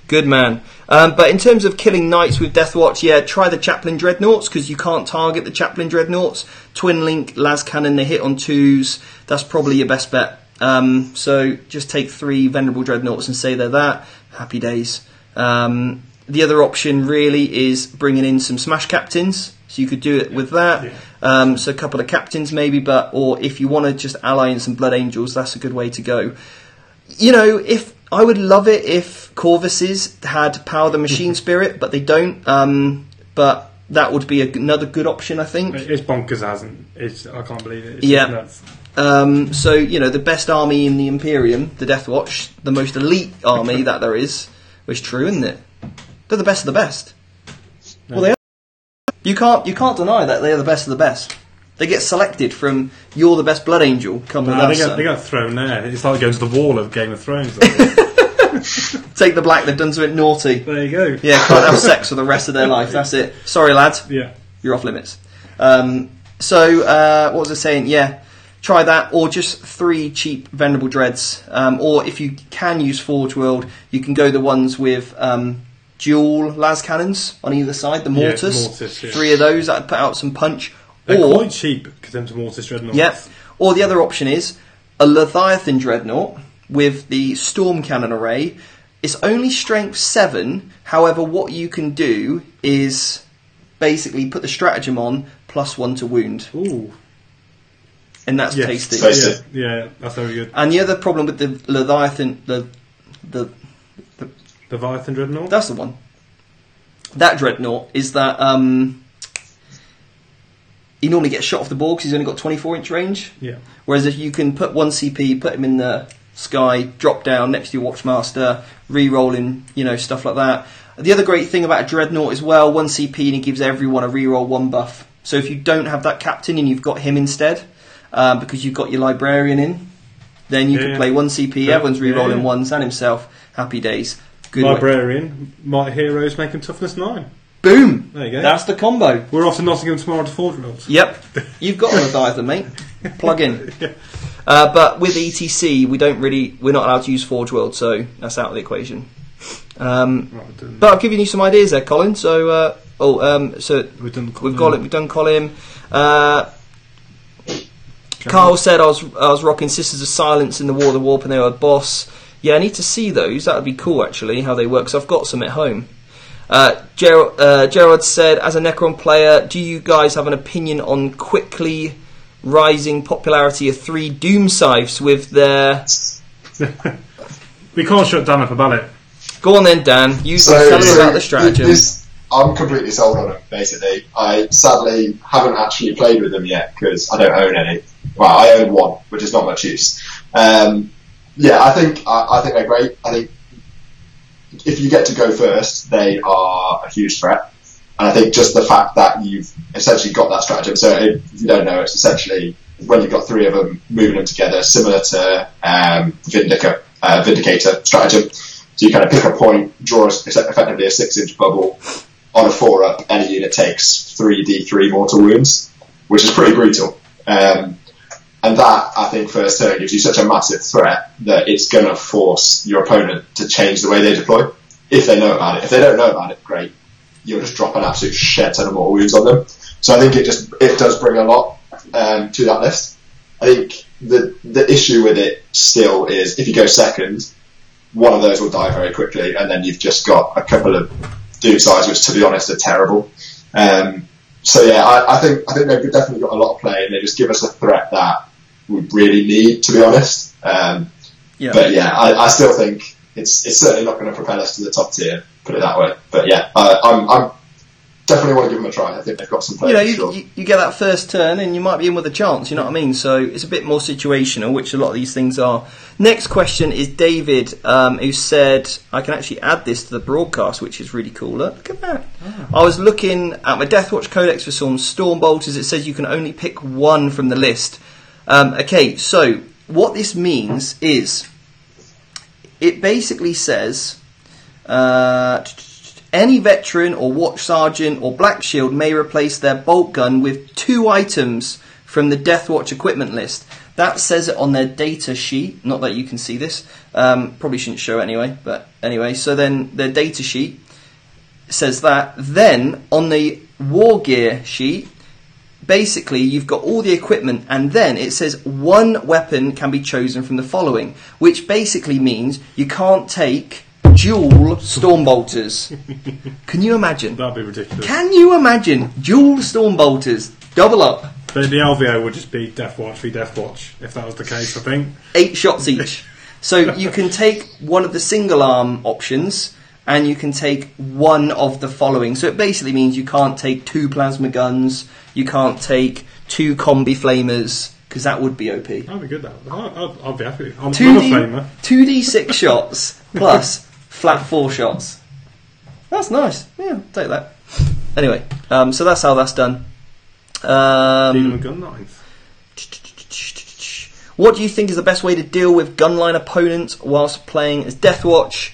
Good man. But in terms of killing knights with Deathwatch, yeah, try the Chaplain Dreadnoughts, because you can't target the Chaplain Dreadnoughts. Twin Link, Las Cannon, they hit on 2s. That's probably your best bet. So just take 3 Venerable Dreadnoughts and say they're that. Happy days. The other option really is bringing in some Smash Captains. So you could do it with that. Yeah. So a couple of Captains maybe, or if you want to just ally in some Blood Angels, that's a good way to go. You know, I would love it if Corvuses had Power the Machine Spirit, but they don't. But that would be another good option, I think. It's bonkers, hasn't it? I can't believe it. It's nuts. So, you know, the best army in the Imperium, the Deathwatch, the most elite army that there is, which is true, isn't it? They're the best of the best. No. Well, they are. You can't deny that they are the best of the best. They get selected from you're the best Blood Angel. Come with us. They got thrown there. It's like going to the wall of Game of Thrones. Take the black. They've done something naughty. There you go. Yeah, can't have sex for the rest of their life. That's it. Sorry, lad. Yeah, you're off limits. What was I saying? Yeah, try that, or just 3 cheap Venerable Dreads. Or if you can use Forge World, you can go the ones with dual las cannons on either side. The mortars. Yeah. 3 of those that'd put out some punch. They're quite cheap compared to Mortis Dreadnoughts. Yeah. Or the other option is a Leviathan Dreadnought with the Storm Cannon array. It's only strength 7. However, what you can do is basically put the stratagem on +1 to wound. Ooh. And that's tasty. Yeah, that's very good. And the other problem with the Leviathan, the Leviathan Dreadnought? That's the one. That Dreadnought is that he normally gets shot off the board because he's only got 24-inch range. Yeah. Whereas if you can put 1 CP, put him in the sky, drop down next to your Watchmaster, re-rolling, stuff like that. The other great thing about a Dreadnought as well, 1 CP and he gives everyone a re-roll 1 buff. So if you don't have that captain and you've got him instead, because you've got your Librarian in, then you can play 1 CP, everyone's re-rolling 1s and himself. Happy days. Good Librarian, Mighty Heroes make him toughness 9. Boom! There you go. That's the combo. We're off to Nottingham tomorrow to Forge Worlds. Yep. You've got a Leviathan, mate. Plug in. But with ETC, we're not allowed to use Forge World, so that's out of the equation. But I've given you some ideas there, Colin. So, we've done Colin. Carl said I was rocking Sisters of Silence in the War of the Warp and they were a boss. Yeah, I need to see those. That would be cool, actually, how they work. So I've got some at home. Gerard said, as a Necron player, do you guys have an opinion on quickly rising popularity of 3 Doom Scythes with their... We can't shut Dan up about it. Go on then, Dan. Tell us about the stratagem. I'm completely sold on them, basically. I sadly haven't actually played with them yet because I don't own any. Well, I own 1, which is not much use. I think they're great. I think if you get to go first, they are a huge threat. And I think just the fact that you've essentially got that stratagem, so if you don't know, it's essentially when you've got 3 of them, moving them together, similar to Vindicator stratagem. So you kind of pick a point, draw effectively a 6-inch bubble. On a 4-up, any unit takes 3d3 mortal wounds, which is pretty brutal. And that, I think, first turn gives you such a massive threat that it's going to force your opponent to change the way they deploy, if they know about it. If they don't know about it, great. You'll just drop an absolute shed ton of more wounds on them. So I think it does bring a lot to that list. I think the issue with it still is if you go second, one of those will die very quickly, and then you've just got a couple of Doom Scythes, which, to be honest, are terrible. I think they've definitely got a lot of play, and they just give us a threat that we really need, to be honest. But I still think it's certainly not going to propel us to the top tier. put it that way. But yeah, I'm definitely want to give them a try. I think they've got some players. You get that first turn and you might be in with a chance, you know what I mean? So it's a bit more situational, which a lot of these things are. Next question is David, who said, I can actually add this to the broadcast, which is really cool. Look at that. Oh. I was looking at my Deathwatch Codex for some Stormbolters. It says you can only pick one from the list. Okay, so what this means is, it basically says... any veteran or watch sergeant or black shield may replace their bolt gun with 2 items from the Deathwatch equipment list. That says it on their data sheet. Not that you can see this. Probably shouldn't show it anyway. But anyway, so then their data sheet says that. Then on the war gear sheet, basically you've got all the equipment, and then it says 1 weapon can be chosen from the following, which basically means you can't take dual Stormbolters. Can you imagine? That'd be ridiculous. Can you imagine dual Stormbolters? Double up. But the LVO would just be Deathwatch v Deathwatch, if that was the case, I think. 8 shots each. So you can take one of the single arm options, and you can take one of the following. So it basically means you can't take 2 plasma guns, you can't take 2 combi flamers, because that would be OP. That'd be good, that. I'll be happy. I'm a flamer. 2d6 shots plus flat 4 shots. That's nice. Yeah, I'll take that. Anyway, so that's how that's done. Gun knife. What do you think is the best way to deal with gunline opponents whilst playing as Deathwatch?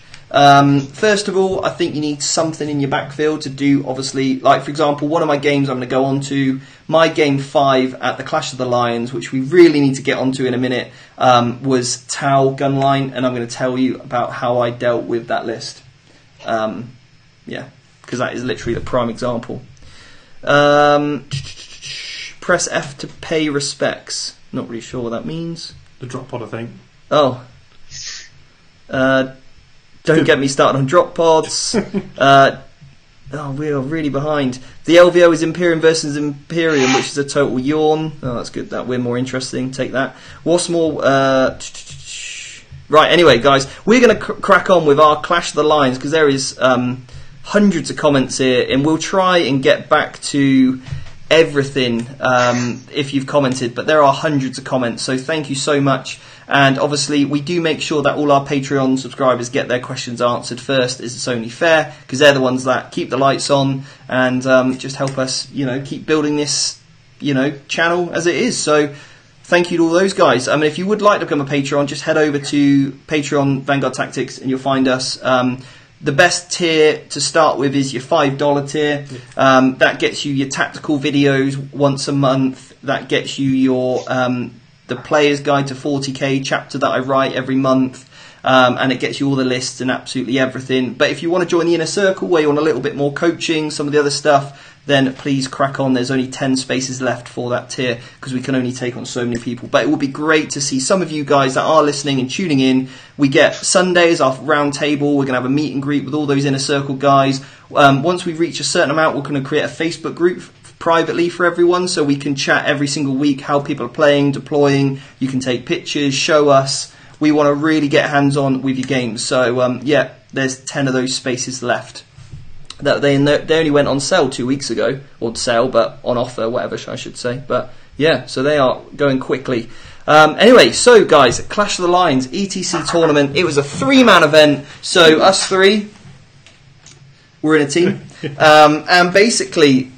First of all, I think you need something in your backfield to do, obviously, like for example, one of my games I'm going to go on to, my game 5 at the Clash of the Lions, which we really need to get onto in a minute, was Tau Gunline, and I'm going to tell you about how I dealt with that list. Yeah, because that is literally the prime example. Press F to pay respects. Not really sure what that means. The drop pod, I think. Oh. Don't get me started on drop pods. We are really behind. The LVO is Imperium versus Imperium, which is a total yawn. Oh, that's good. That we're more interesting. Take that. What's more? Right. Anyway, guys, we're going to crack on with our Clash of the Lions because there is hundreds of comments here, and we'll try and get back to everything if you've commented. But there are hundreds of comments, so thank you so much. And obviously, we do make sure that all our Patreon subscribers get their questions answered first, as it's only fair, because they're the ones that keep the lights on and just help us, keep building this, channel as it is. So, thank you to all those guys. I mean, if you would like to become a Patreon, just head over to Patreon Vanguard Tactics, and you'll find us. The best tier to start with is your $5 tier. That gets you your tactical videos once a month. That gets you your the player's guide to 40k chapter that I write every month, and it gets you all the lists and absolutely everything. But if you want to join the inner circle where you want a little bit more coaching, some of the other stuff, then please crack on. There's only 10 spaces left for that tier because we can only take on so many people. But it would be great to see some of you guys that are listening and tuning in. We get Sundays, our round table. We're going to have a meet and greet with all those inner circle guys. Once we reach a certain amount, we're going to create a Facebook group privately for everyone so we can chat every single week how people are playing, deploying. You can take pictures, show us. We want to really get hands-on with your games. So, there's 10 of those spaces left. They only went on sale 2 weeks ago, or sale, but on offer, whatever I should say. But yeah, so they are going quickly. Anyway, so guys, Clash of the Lions ETC tournament. It was a 3-man event, so us 3 were in a team, and basically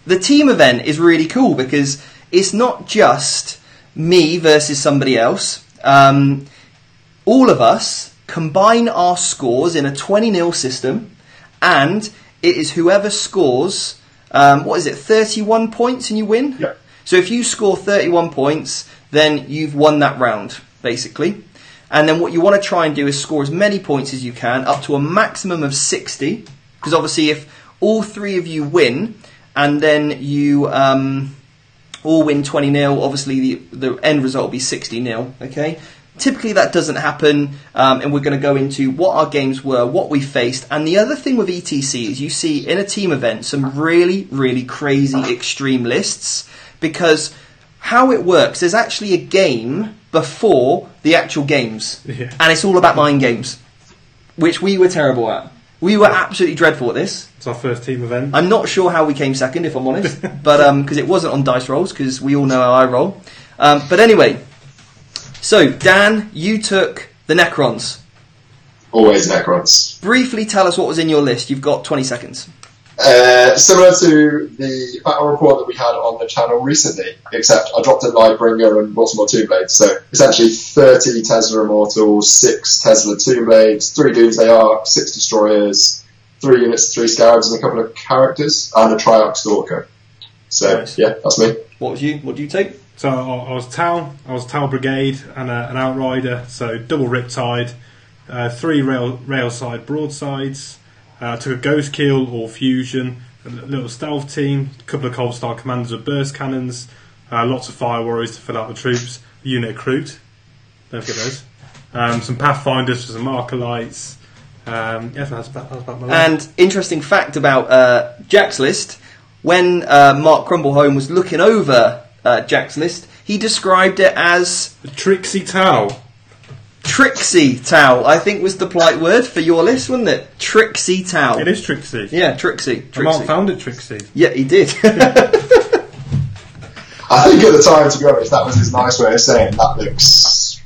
the team event is really cool because it's not just me versus somebody else. All of us combine our scores in a 20-0 system, and it is whoever scores, 31 points and you win? Yeah. So if you score 31 points, then you've won that round, basically. And then what you want to try and do is score as many points as you can, up to a maximum of 60. Because obviously if all 3 of you win, and then you all win 20-0, obviously the end result will be 60-0, okay? Typically that doesn't happen, and we're going to go into what our games were, what we faced. And the other thing with ETC is you see in a team event some really, really crazy extreme lists, because how it works, there's actually a game before the actual games, and it's all about mind games, which we were terrible at. We were absolutely dreadful at this. It's our first team event. I'm not sure how we came second, if I'm honest, but because it wasn't on dice rolls, because we all know how I roll. But anyway, so Dan, you took the Necrons. Always Necrons. Briefly tell us what was in your list. You've got 20 seconds. Similar to the battle report that we had on the channel recently, except I dropped a Lightbringer and Baltimore Tomb Blades. So essentially 30 Tesla Immortals, 6 Tesla Tomb Blades, 3 Doomsday Arcs, 6 Destroyers, 3 units, 3 Scarabs, and a couple of characters, and a Triarch Stalker. So, nice. Yeah, that's me. What did you take? So I was Tau Brigade and an Outrider, so double Riptide, 3 rail-side broadsides. Took a Ghost Kill or Fusion, a little stealth team, a couple of Cold Star Commanders with burst cannons, lots of Fire Warriors to fill out the troops, a unit of Kroot, don't forget those, some Pathfinders for some Marker Lights. That's about my list. And interesting fact about Jack's list, when Mark Crumbleholm was looking over Jack's list, he described it as... The Trixie Tau. Trixie Tau, I think was the polite word for your list, wasn't it? Trixie Tau. It is Trixie. Yeah, Trixie. Mark found it Trixie. Yeah, he did. I think at the time, to be honest, that was his nice way of saying that looks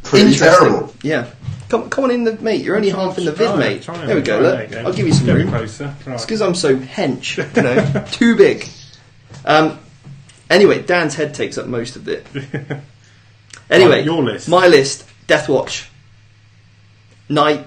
pretty terrible. Yeah. Come on in, mate. You're only half in the vid, mate. There we go. Look, I'll give you some room. Closer. Right. It's because I'm so hench, too big. Anyway, Dan's head takes up most of it. Anyway, your list. My list. Deathwatch, Knight,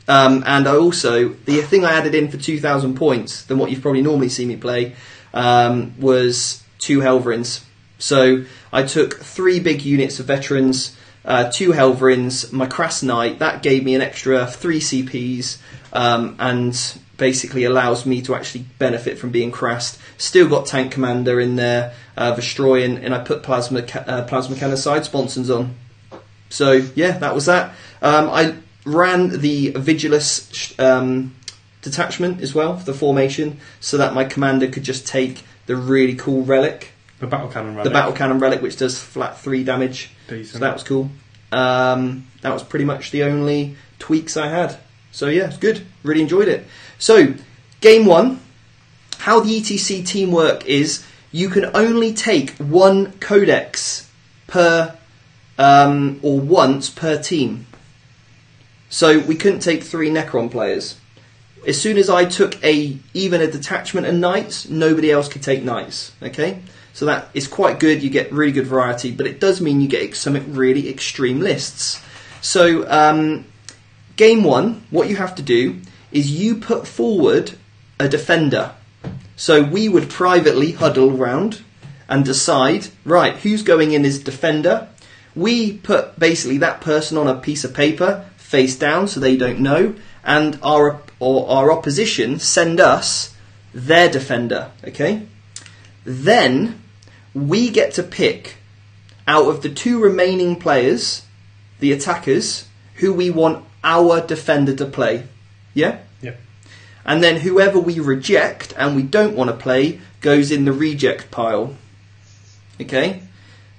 and I also, the thing I added in for 2,000 points than what you've probably normally seen me play, was 2 Helverins. So I took 3 big units of veterans, 2 Helverins, my Crass Knight, that gave me an extra 3 CPs, and basically allows me to actually benefit from being crassed. Still got Tank Commander in there, Vestroy, and I put Plasma Cannon side sponsons on. So, yeah, that was that. I ran the Vigilus detachment as well, for the formation, so that my commander could just take the really cool relic. The Battle Cannon relic. The Battle Cannon relic, which does flat 3 damage. Decent. So that was cool. That was pretty much the only tweaks I had. So, yeah, it's good. Really enjoyed it. So, game 1. How the ETC teamwork is, you can only take 1 codex per... or once per team. So we couldn't take 3 Necron players. As soon as I took even a detachment of Knights, nobody else could take Knights. Okay, so that is quite good. You get really good variety, but it does mean you get some really extreme lists. So game 1, what you have to do is you put forward a defender. So we would privately huddle round and decide, right, who's going in as defender. We put basically that person on a piece of paper, face down, so they don't know, and our opposition send us their defender. Okay. Then we get to pick out of the 2 remaining players, the attackers, who we want our defender to play. Yeah. Yeah. And then whoever we reject and we don't want to play goes in the reject pile. Okay.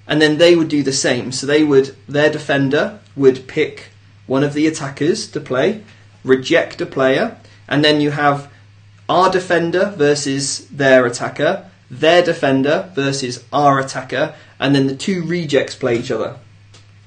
And then they would do the same. So their defender would pick one of the attackers to play, reject a player, and then you have our defender versus their attacker, their defender versus our attacker, and then the 2 rejects play each other.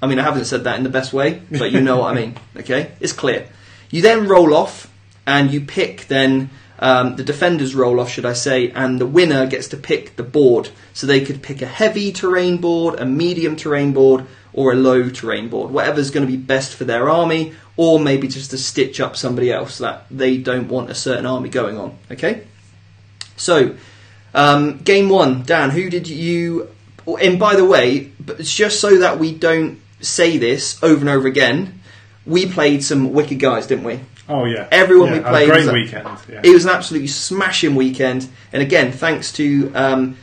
I mean, I haven't said that in the best way, but you know what I mean. Okay? It's clear. You then roll off, and you pick then... the defenders roll off, should I say, and the winner gets to pick the board. So they could pick a heavy terrain board, a medium terrain board, or a low terrain board. Whatever's going to be best for their army, or maybe just to stitch up somebody else that they don't want a certain army going on. Okay? So, game 1, Dan, who did you... And by the way, it's just so that we don't say this over and over again, we played some wicked guys, didn't we? Oh yeah, everyone we played. A great weekend. Yeah. It was an absolutely smashing weekend, and again, thanks to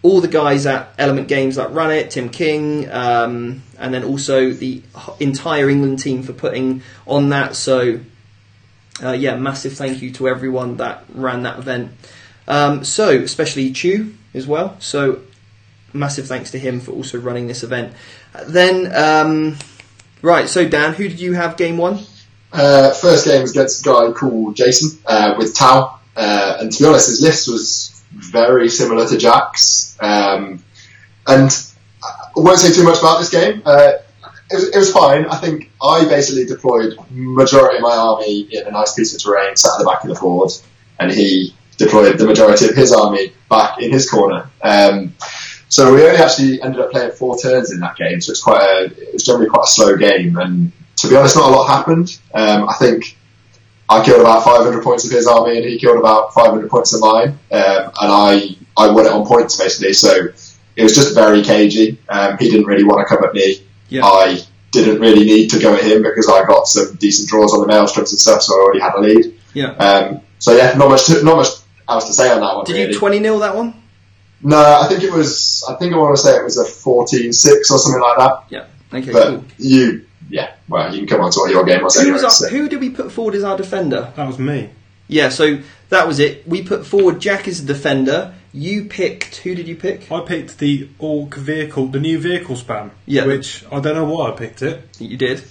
all the guys at Element Games that ran it, Tim King, and then also the entire England team for putting on that. So, massive thank you to everyone that ran that event. So, especially Chu as well. So, massive thanks to him for also running this event. Then, right. So, Dan, who did you have game 1? First game was against a guy called Jason with Tau, and to be honest, his list was very similar to Jack's. And I won't say too much about this game. It was fine. I think I basically deployed majority of my army in a nice piece of terrain, sat at the back of the board, and he deployed the majority of his army back in his corner. So we only actually ended up playing 4 turns in that game, so it was generally quite a slow game, and to be honest, not a lot happened. I think I killed about 500 points of his army, and he killed about 500 points of mine, and I won it on points, basically, so it was just very cagey. He didn't really want to come at me. Yeah. I didn't really need to go at him because I got some decent draws on the maelstroms and stuff, so I already had a lead. Yeah. So yeah, not much else to say on that one. Did you 20-0 that one? No, I think I want to say it was a 14-6 or something like that. Yeah. Okay. But cool. you can come on to what your game was anyway. Who did we put forward as our defender? That was me. Yeah. So that was it. We put forward Jack as a defender. You picked... Who did you pick? I picked the Orc vehicle, the new vehicle spam. Yeah. Which, I don't know why I picked it. You did.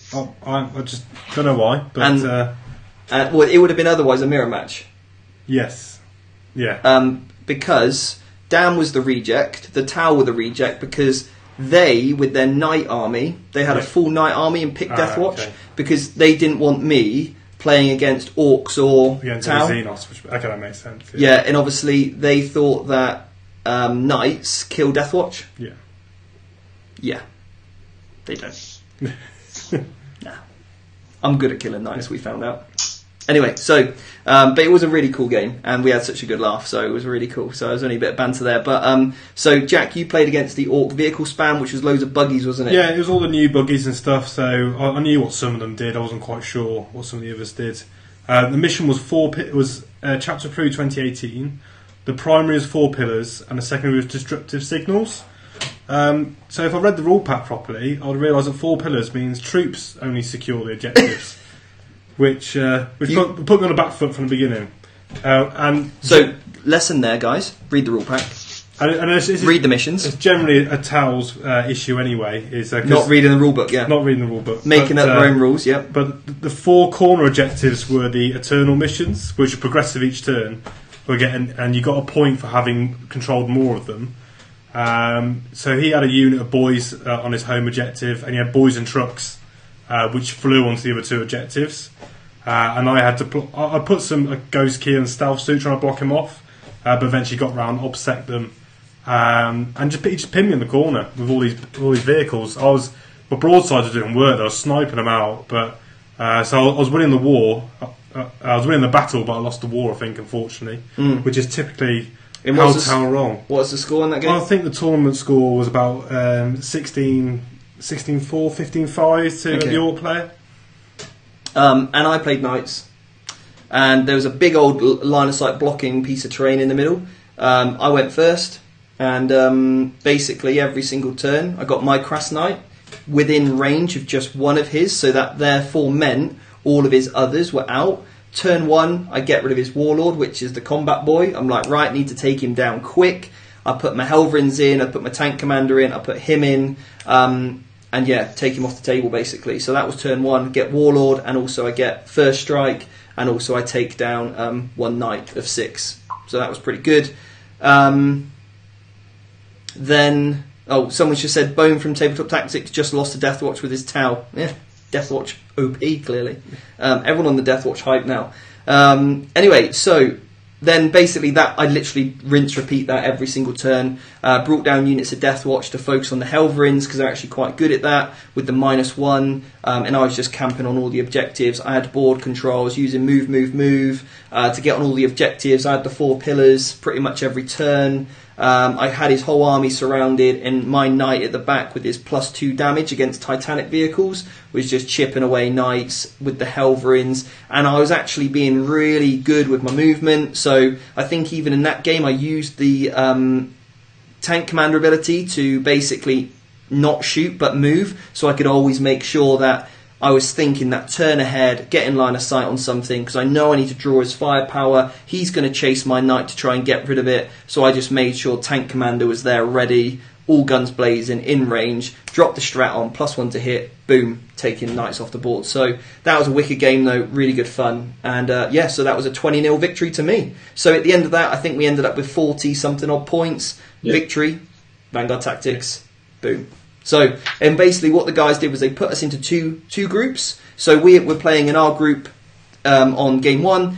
I just don't know why. But, well, it would have been otherwise a mirror match. Yes. Yeah. Because Dan was the reject, the Tau were the reject, because they, with their knight army, they had a full knight army and picked Deathwatch, okay. Because they didn't want me playing against orcs or Tau. Xenos, okay, that makes sense. Yeah, and obviously they thought that knights kill Deathwatch. Yeah. Yeah. They don't. Nah. I'm good at killing knights, we found out. Anyway, so, but it was a really cool game, and we had such a good laugh, so it was really cool. So there was only a bit of banter there. But, so Jack, you played against the Orc vehicle spam, which was loads of buggies, wasn't it? Yeah, it was all the new buggies and stuff, so I knew what some of them did. I wasn't quite sure what some of the others did. The mission was Chapter 3 2018. The primary was 4 pillars, and the secondary was disruptive signals. So if I read the rule pack properly, I would realise that 4 pillars means troops only secure the objectives. Which put me on the back foot from the beginning. So, lesson there, guys. Read the rule pack. Read the missions. It's generally a Tau's issue anyway. Is not reading the rule book, yeah. Not reading the rule book. Making up their own rules, yeah. But the 4 corner objectives were the eternal missions, which are progressive each turn. And you got a point for having controlled more of them. So he had a unit of boys on his home objective, and he had boys and trucks, which flew onto the other 2 objectives. And I had to I put some ghost key and stealth suit trying to block him off, but eventually got round, obsec them, and he just pinned me in the corner with all these vehicles. My broadsides were doing work. I was sniping them out, but so I was winning the war. I was winning the battle, but I lost the war, I think, unfortunately, which is typically how wrong. What's the score in that game? Well, I think the tournament score was about 16-4, 15-5 to the Orc player. And I played knights, and there was a big old line of sight blocking piece of terrain in the middle. I went first, and basically every single turn I got my Crass Knight within range of just one of his, so that therefore meant all of his others were out. Turn 1, I get rid of his Warlord, which is the combat boy. I'm like, right, need to take him down quick. I put my Helverins in, I put my Tank Commander in, I put him in, and yeah, take him off the table basically. So that was turn 1, get Warlord, and also I get First Strike, and also I take down 1 Knight of 6. So that was pretty good. Then, someone just said, Bone from Tabletop Tactics just lost to Deathwatch with his Tau. Yeah, Deathwatch OP, clearly. Everyone on the Deathwatch hype now. Anyway, so then basically that I literally rinse repeat that every single turn. Brought down units of Deathwatch to focus on the Helverins because they're actually quite good at that with the -1, and I was just camping on all the objectives. I had board controls using move to get on all the objectives. I had the 4 pillars pretty much every turn. I had his whole army surrounded, and my knight at the back with his +2 damage against Titanic vehicles was just chipping away knights with the Helverins, and I was actually being really good with my movement. So I think even in that game I used the Tank Commander ability to basically not shoot but move, so I could always make sure that I was thinking that turn ahead, get in line of sight on something, because I know I need to draw his firepower. He's going to chase my knight to try and get rid of it. So I just made sure tank commander was there ready, all guns blazing, in range, dropped the strat on, +1 to hit, boom, taking knights off the board. So that was a wicked game though, really good fun. And so that was a 20-0 victory to me. So at the end of that, I think we ended up with 40-something odd points. Yep. Victory, Vanguard Tactics, boom. So, and basically what the guys did was they put us into two groups. So we're playing in our group on game 1,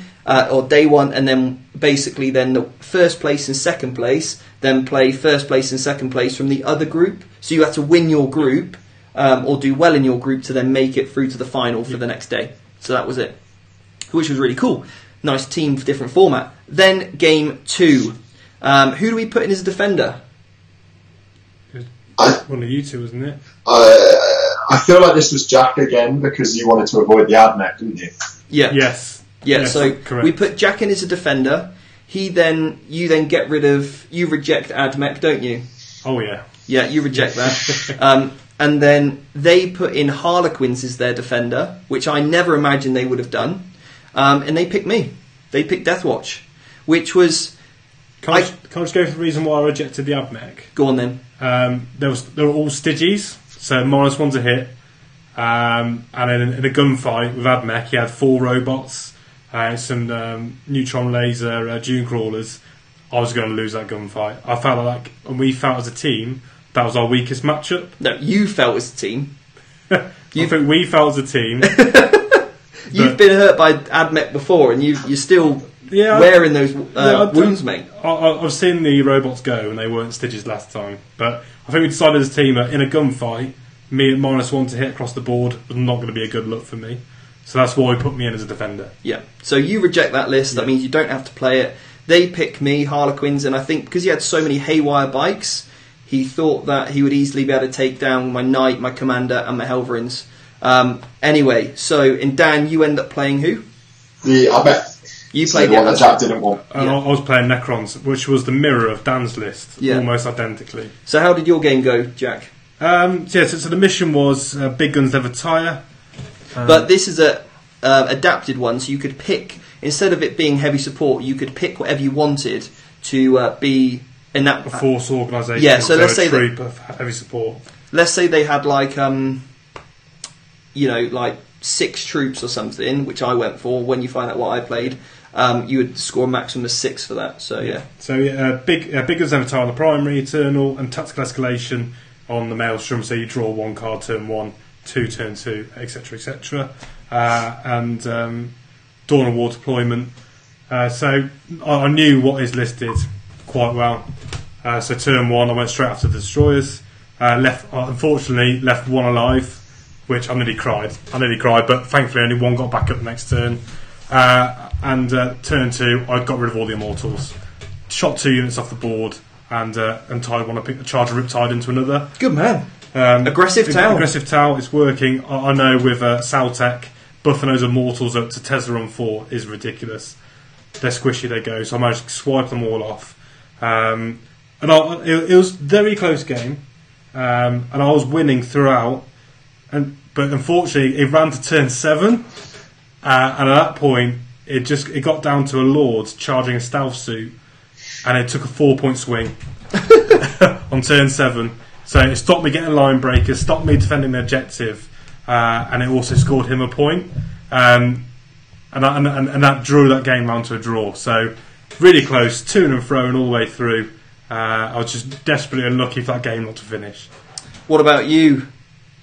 or day 1, and then basically then the first place and second place then play first place and second place from the other group. So you have to win your group or do well in your group to then make it through to the final for the next day. So that was it, which was really cool. Nice team, different format. Then game 2. Who do we put in as a defender? One of you two, wasn't it? I feel like this was Jack again because you wanted to avoid the admech, didn't you? Yeah. Yes. Yeah. Yes, so correct. We put Jack in as a defender. You then get rid of. You reject admech, don't you? Oh yeah. Yeah, you reject that. And then they put in Harlequins as their defender, which I never imagined they would have done. And they picked me. They picked Deathwatch, which was. Can I just go for the reason why I rejected the admech? Go on then. They were all Stygies, so -1 to hit, and then in a gunfight with admech, he had 4 robots, some neutron laser dune crawlers. I was going to lose that gunfight. I felt like, and we felt as a team, that was our weakest matchup. No, you felt as a team. I think we felt as a team. You've been hurt by admech before, and you're still wearing those wounds, mate. I've seen the robots go, and they weren't Stygies last time. But I think we decided as a team that in a gunfight, me at -1 to hit across the board was not going to be a good look for me. So that's why he put me in as a defender. Yeah. So you reject that list. That means you don't have to play it. They pick me, Harlequins, and I think because he had so many haywire bikes, he thought that he would easily be able to take down my knight, my commander, and my Helverins. Anyway, so in Dan, you end up playing who? I bet. You played the one that Jack didn't want. I was playing Necrons, which was the mirror of Dan's list, almost identically. So how did your game go, Jack? So the mission was Big Guns Never Tire. But this is a adapted one, so you could pick, instead of it being heavy support, you could pick whatever you wanted to be in that... A force organisation. Yeah, so let's say troop of heavy support. Let's say they had like 6 troops or something, which I went for. When you find out what I played, you would score a maximum of 6 for that. So yeah. So Big Guns Never Tire on the primary, Eternal, and Tactical Escalation on the Maelstrom. So you draw 1 card turn 1, 2 turn 2, etc., etc. And Dawn of War deployment. So I knew what is listed quite well. So turn 1, I went straight after the destroyers. Unfortunately, left 1 alive, which I nearly cried, but thankfully only 1 got back up the next turn. And turn 2, I got rid of all the immortals, shot 2 units off the board, and tied one. I picked the charger Riptide into another. Good man. Aggressive Tau. Aggressive Tau is working. I know with Saltec, buffing those immortals up to Tesla on 4 is ridiculous. They're squishy, they go. So I managed to swipe them all off. And it was a very close game. And I was winning throughout. But unfortunately, it ran to turn 7. And at that point, it got down to a Lord charging a stealth suit. And it took a 4-point swing on turn 7. So it stopped me getting line breakers, stopped me defending the objective, and it also scored him a point. And that drew that game round to a draw. So really close, to and fro and all the way through. I was just desperately unlucky for that game not to finish. What about you,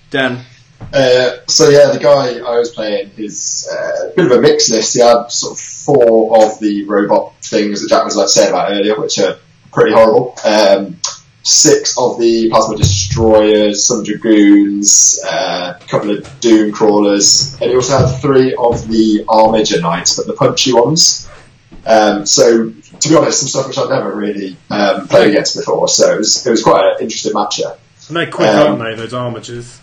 Dan? The guy I was playing is a bit of a mixed list. He had sort of 4 of the robot things that Jack was saying about earlier, which are pretty horrible. 6 of the plasma destroyers, some dragoons, a couple of doom crawlers, and he also had 3 of the armiger knights, but the punchy ones. So to be honest, some stuff which I've never really played against before. So it was quite an interesting matchup. And they're quick, aren't they? Those armigers.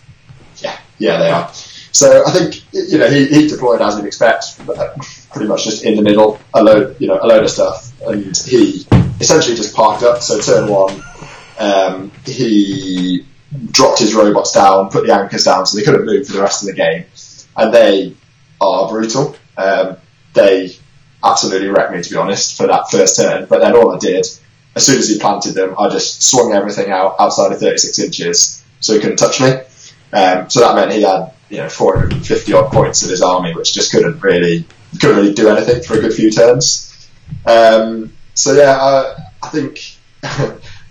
Yeah, they are. So I think he deployed as you'd expect, pretty much just in the middle, a load of stuff, and he essentially just parked up. So turn 1. He dropped his robots down, put the anchors down, so they couldn't move for the rest of the game. and they are brutal. They absolutely wrecked me, to be honest, for that first turn. But then all I did, as soon as he planted them, I just swung everything out outside of 36 inches, so he couldn't touch me. So that meant he had 450 odd points in his army, which just couldn't really do anything for a good few turns. So yeah, I think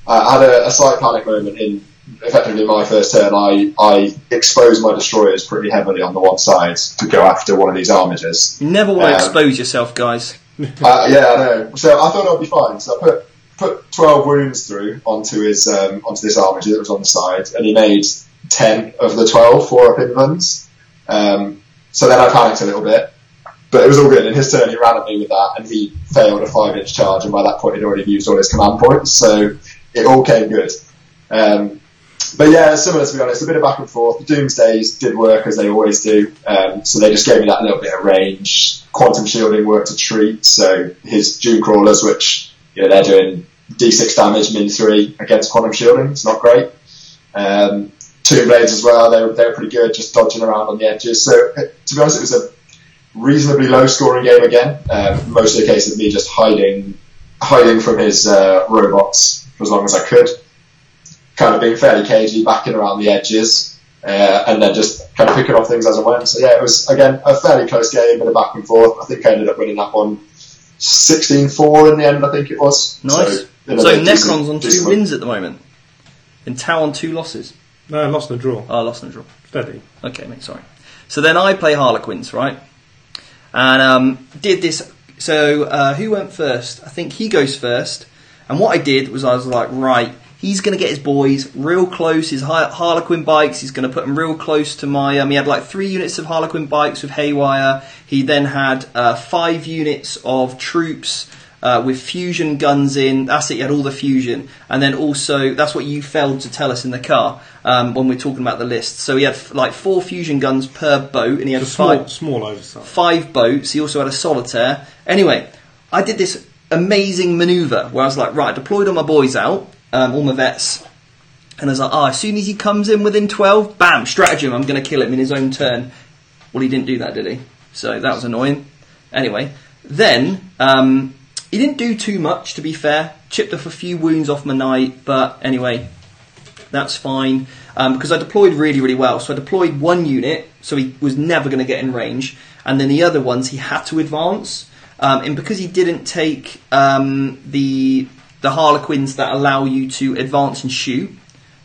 I had a slight panic moment in effectively my first turn. I exposed my destroyers pretty heavily on the one side to go after one of these armigers. You never want to expose yourself, guys. Yeah, I know. So I thought I'd be fine. So I put 12 wounds through onto this armiger that was on the side, and he made 10 of the 12 4-up invulns. So then I panicked a little bit, but it was all good. In his turn, he ran at me with that, and he failed a 5-inch charge, and by that point, he'd already used all his command points, so it all came good. But yeah, similar, to be honest, a bit of back and forth. The Doomsdays did work, as they always do, so they just gave me that little bit of range. Quantum shielding worked a treat, so his Doom Crawlers, which they're doing D6 damage, min 3 against quantum shielding, it's not great. Tomb Blades as well, they were pretty good, just dodging around on the edges. So, to be honest, it was a reasonably low scoring game again. Mostly a case of me just hiding from his robots for as long as I could. Kind of being fairly cagey, backing around the edges, and then just kind of picking off things as I went. So yeah, it was, again, a fairly close game, bit of back and forth. I think I ended up winning that one 16-4 in the end, I think it was. Nice. So Necron's on 2 wins at the moment. And Tau on 2 losses. No, I lost and a draw. Oh, I lost and a draw. Steady. Okay, mate, sorry. So then I play Harlequins, right? And did this. So who went first? I think he goes first. And what I did was I was like, right, he's going to get his boys real close, his Harlequin bikes, he's going to put them real close to my... he had like 3 units of Harlequin bikes with Haywire. He then had 5 units of troops with fusion guns in. That's it, he had all the fusion. And then also, that's what you failed to tell us in the car when we're talking about the list. So he had like 4 fusion guns per boat, and he had small oversight. 5 boats. He also had a solitaire. Anyway, I did this amazing manoeuvre where I was like, right, I deployed all my boys out, all my vets, and I was like, as soon as he comes in within 12, bam, stratagem, I'm going to kill him in his own turn. Well, he didn't do that, did he? So that was annoying. Anyway, then he didn't do too much, to be fair. Chipped off a few wounds off my knight, but anyway, that's fine, because I deployed really, really well. So I deployed 1 unit, so he was never going to get in range, and then the other ones he had to advance. And because he didn't take the Harlequins that allow you to advance and shoot,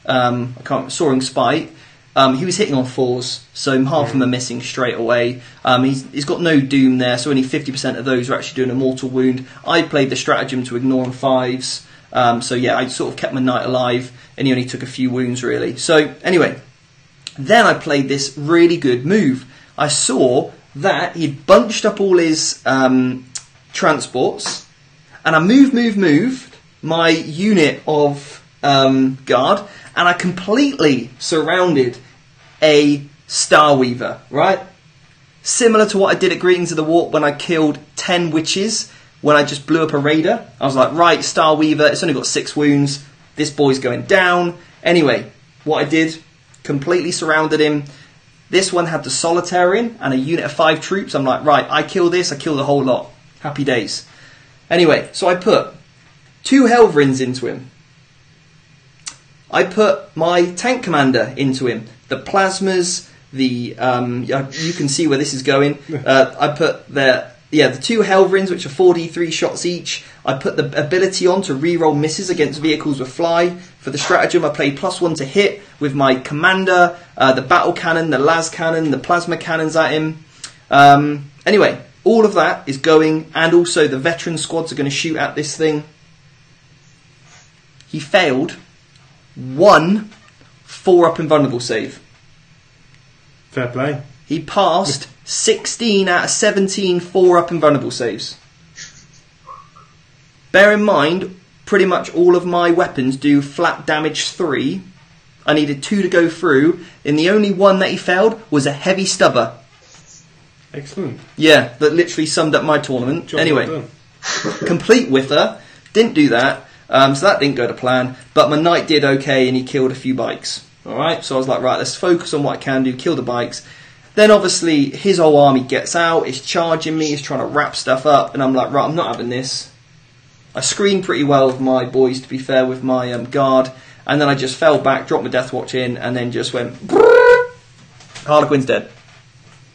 Soaring Spite, he was hitting on 4s, so half of them are missing straight away. He's got no Doom there, so only 50% of those are actually doing a mortal wound. I played the stratagem to ignore on 5s, so yeah, I sort of kept my knight alive, and he only took a few wounds really. So anyway, then I played this really good move. I saw that he'd bunched up all his transports, and I moved my unit of guard, and I completely surrounded a Starweaver, right? Similar to what I did at Greetings of the Warp when I killed 10 witches, when I just blew up a raider. I was like, right, Starweaver, it's only got 6 wounds, this boy's going down. Anyway, what I did, completely surrounded him. This one had the Solitarian and a unit of 5 troops. I'm like, right, I kill this, I kill the whole lot. Happy days. Anyway, so I put 2 Helvrins into him. I put my tank commander into him. The plasmas, you can see where this is going. I put the 2 Helvrins, which are 4d3 shots each. I put the ability on to reroll misses against vehicles with fly. For the stratagem, I played +1 to hit with my commander, the battle cannon, the las cannon, the plasma cannons at him. Anyway, all of that is going, and also the veteran squads are going to shoot at this thing. He failed 1 4-up invulnerable save. Fair play. He passed 16 out of 17 4-up invulnerable saves. Bear in mind, pretty much all of my weapons do flat damage 3. I needed 2 to go through, and the only one that he failed was a heavy stubber. Excellent. Yeah, that literally summed up my tournament. Job anyway, well complete whiffer. Didn't do that, so that didn't go to plan. But my knight did okay, and he killed a few bikes. Alright, so I was like, right, let's focus on what I can do, kill the bikes. Then obviously his whole army gets out, is charging me, is trying to wrap stuff up, and I'm like, right, I'm not having this. I screened pretty well with my boys, to be fair, with my guard, and then I just fell back, dropped my Death Watch in, and then just went, Harlequin's dead.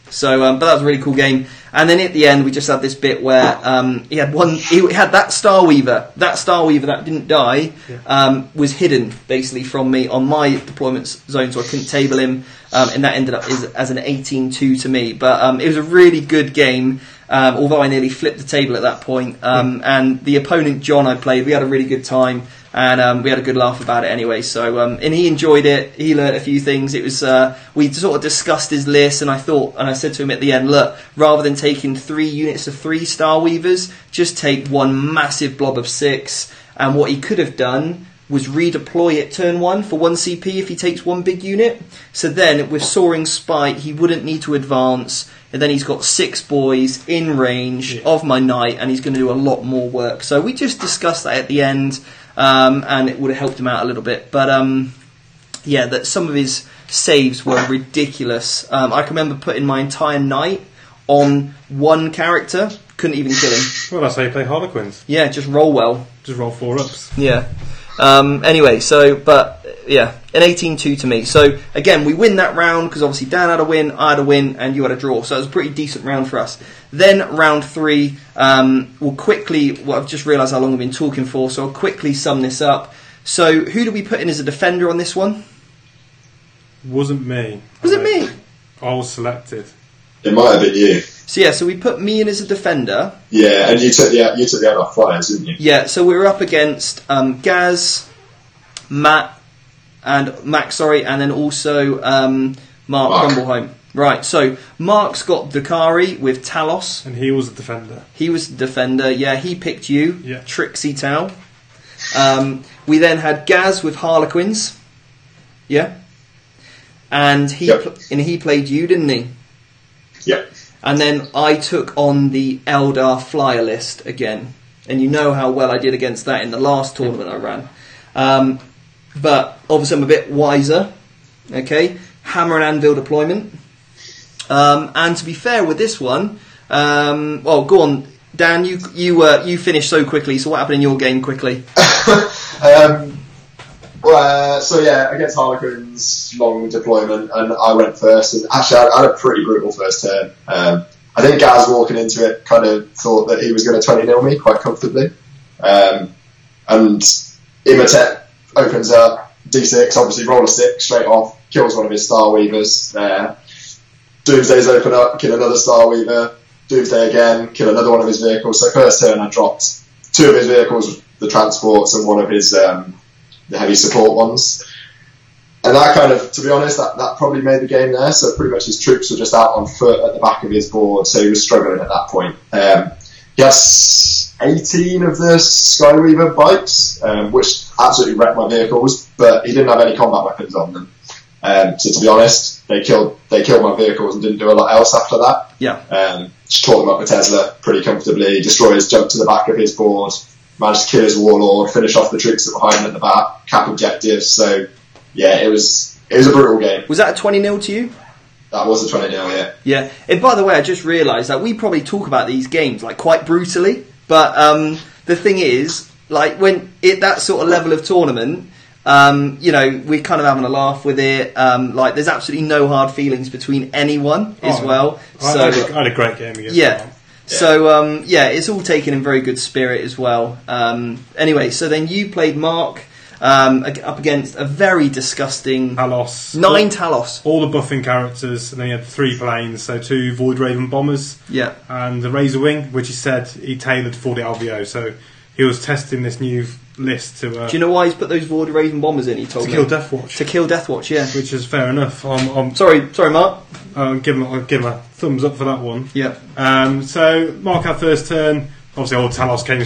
So, but that was a really cool game. And then at the end, we just had this bit where he had that Star Weaver that didn't die, was hidden basically from me on my deployment zone, so I couldn't table him, and that ended up as an 18-2 to me. But it was a really good game, although I nearly flipped the table at that point. And the opponent John I played, we had a really good time. And we had a good laugh about it anyway. So and he enjoyed it. He learnt a few things. It was we sort of discussed his list, and I said to him at the end, look, rather than taking 3 units of 3 Star Weavers, just take one massive blob of 6. And what he could have done was redeploy it turn 1 for 1 CP if he takes 1 big unit. So then with Soaring Spite, he wouldn't need to advance. And then he's got 6 boys in range of my knight, and he's going to do a lot more work. So we just discussed that at the end. And it would have helped him out a little bit. But, that some of his saves were ridiculous. I can remember putting my entire knight on one character. Couldn't even kill him. Well, that's how you play Harlequins. Yeah, just roll well. Just roll 4-ups. Yeah. Anyway, an 18-2 to me. So, again, we win that round because obviously Dan had a win, I had a win, and you had a draw. So it was a pretty decent round for us. Then round 3, I've just realised how long I've been talking for, so I'll quickly sum this up. So, who do we put in as a defender on this one? Wasn't me. Was it me? I was selected. It might have been you. So we put me in as a defender. Yeah, and you took the other flyers, didn't you? Yeah, so we were up against Gaz, Max, and then also Mark Crumbleholm. Right, so Mark's got Dakari with Talos. And he was a defender. He was the defender, yeah. He picked you, yeah. Trixie Tau. We then had Gaz with Harlequins. Yeah. And he played you, didn't he? Yeah. And then I took on the Eldar flyer list again. And you know how well I did against that in the last tournament I ran. But obviously I'm a bit wiser. Okay. Hammer and Anvil deployment. And to be fair with this one, go on, Dan. You finished so quickly. So what happened in your game quickly? Against Harlequins, long deployment, and I went first. And actually, I had a pretty brutal first turn. I think Gaz walking into it kind of thought that he was going to 20-0 me quite comfortably. And Imhotep opens up, D6, obviously roll a 6 straight off, kills one of his Star Weavers. Doomsday's open up, kill another Star Weaver. Doomsday again, kill another one of his vehicles. So first turn I dropped 2 of his vehicles, the transports, and one of his the heavy support ones. And that kind of, to be honest, that probably made the game there. So pretty much his troops were just out on foot at the back of his board, so he was struggling at that point. He has 18 of the Skyweaver bikes, which absolutely wrecked my vehicles, but he didn't have any combat weapons on them. So to be honest, they killed my vehicles and didn't do a lot else after that. Yeah. Just taught them up with Tesla pretty comfortably. Destroyers jumped to the back of his board, managed to kill his warlord, finish off the troops that were hiding at the back, cap objectives. So yeah, it was a brutal game. Was that a 20-0 to you? That was a 20-0, yeah. Yeah. And by the way, I just realised that we probably talk about these games like quite brutally, but the thing is, like when that sort of level of tournament, we're kind of having a laugh with it. There's absolutely no hard feelings between anyone as well. I had a great game against Mark. So it's all taken in very good spirit as well. Anyway, so then you played Mark up against a very disgusting Talos. 9 Talos. All the buffing characters, and then he had 3 planes, so 2 Void Raven bombers, and the Razor Wing, which he said he tailored for the LVO. So he was testing this new list to. Do you know why he's put those Void Raven bombers in? He told me to kill Deathwatch. To kill Deathwatch, yeah. Which is fair enough. Sorry, Mark. I'll give him a thumbs up for that one. Yeah. So Mark had first turn. Obviously, old Talos came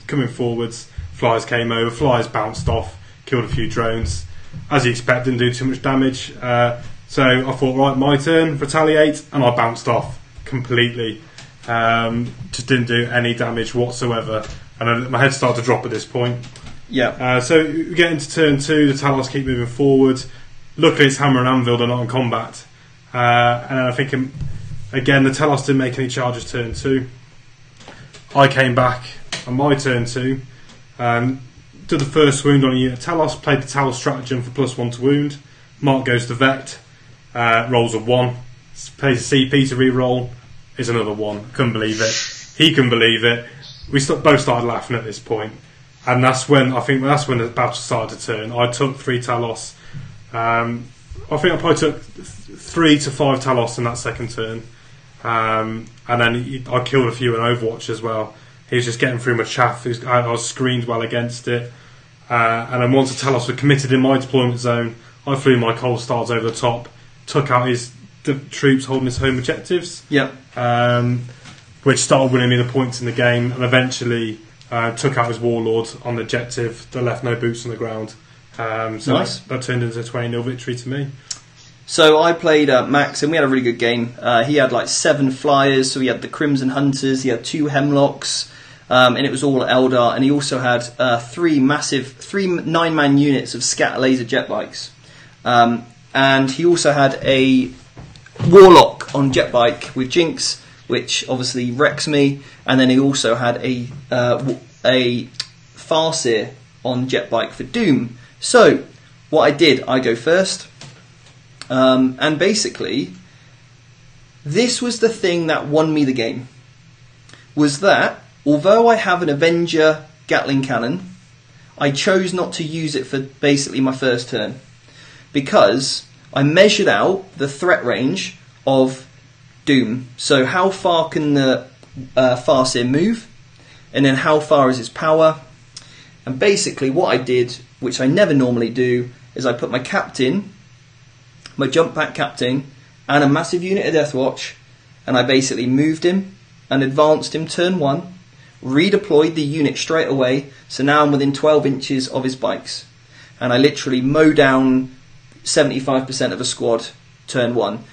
coming forwards. Flyers came over. Flyers bounced off. Killed a few drones. As you expect, didn't do too much damage. So I thought, right, my turn, retaliate, and I bounced off completely. Just didn't do any damage whatsoever, and my head started to drop at this point. Yeah. So we get into turn 2. The Talos keep moving forward. Luckily, it's Hammer and Anvil. They're not in combat, And then I think, again, the Telos didn't make any charges turn 2. I came back on my turn 2, did the first wound on a unit Telos, played the Tower Stratagem for +1 to wound. Mark goes to Vet, rolls a 1, plays a CP to re-roll, is another 1. Couldn't believe it. He couldn't believe it. We both started laughing at this point. And that's when the battle started to turn. I took 3 Talos. I think I probably took 3 to 5 Talos in that second turn. And then I killed a few in Overwatch as well. He was just getting through my chaff. I was screened well against it. And then once the Talos were committed in my deployment zone, I flew my Cold Stars over the top, took out the troops holding his home objectives. Yep. Which started winning me the points in the game, and eventually took out his Warlord on the objective that left no boots on the ground. So nice. That turned into a 20-0 victory to me. So I played Max, and we had a really good game. He had like 7 flyers, so he had the Crimson Hunters, he had 2 Hemlocks, and it was all Eldar, and he also had 3 9-man units of scatter laser jet bikes. And he also had a Warlock on jet bike with Jinx, which obviously wrecks me, and then he also had a Farseer on jet bike for Doom. So what I did, I go first, and basically this was the thing that won me the game, was that although I have an Avenger Gatling cannon, I chose not to use it for basically my first turn, because I measured out the threat range of Doom. So how far can the Farseer move, and then how far is its power. And basically what I did, which I never normally do, is I put my captain, my jump pack captain, and a massive unit of Deathwatch, and I basically moved him and advanced him turn 1, redeployed the unit straight away, so now I'm within 12 inches of his bikes, and I literally mow down 75% of a squad turn 1.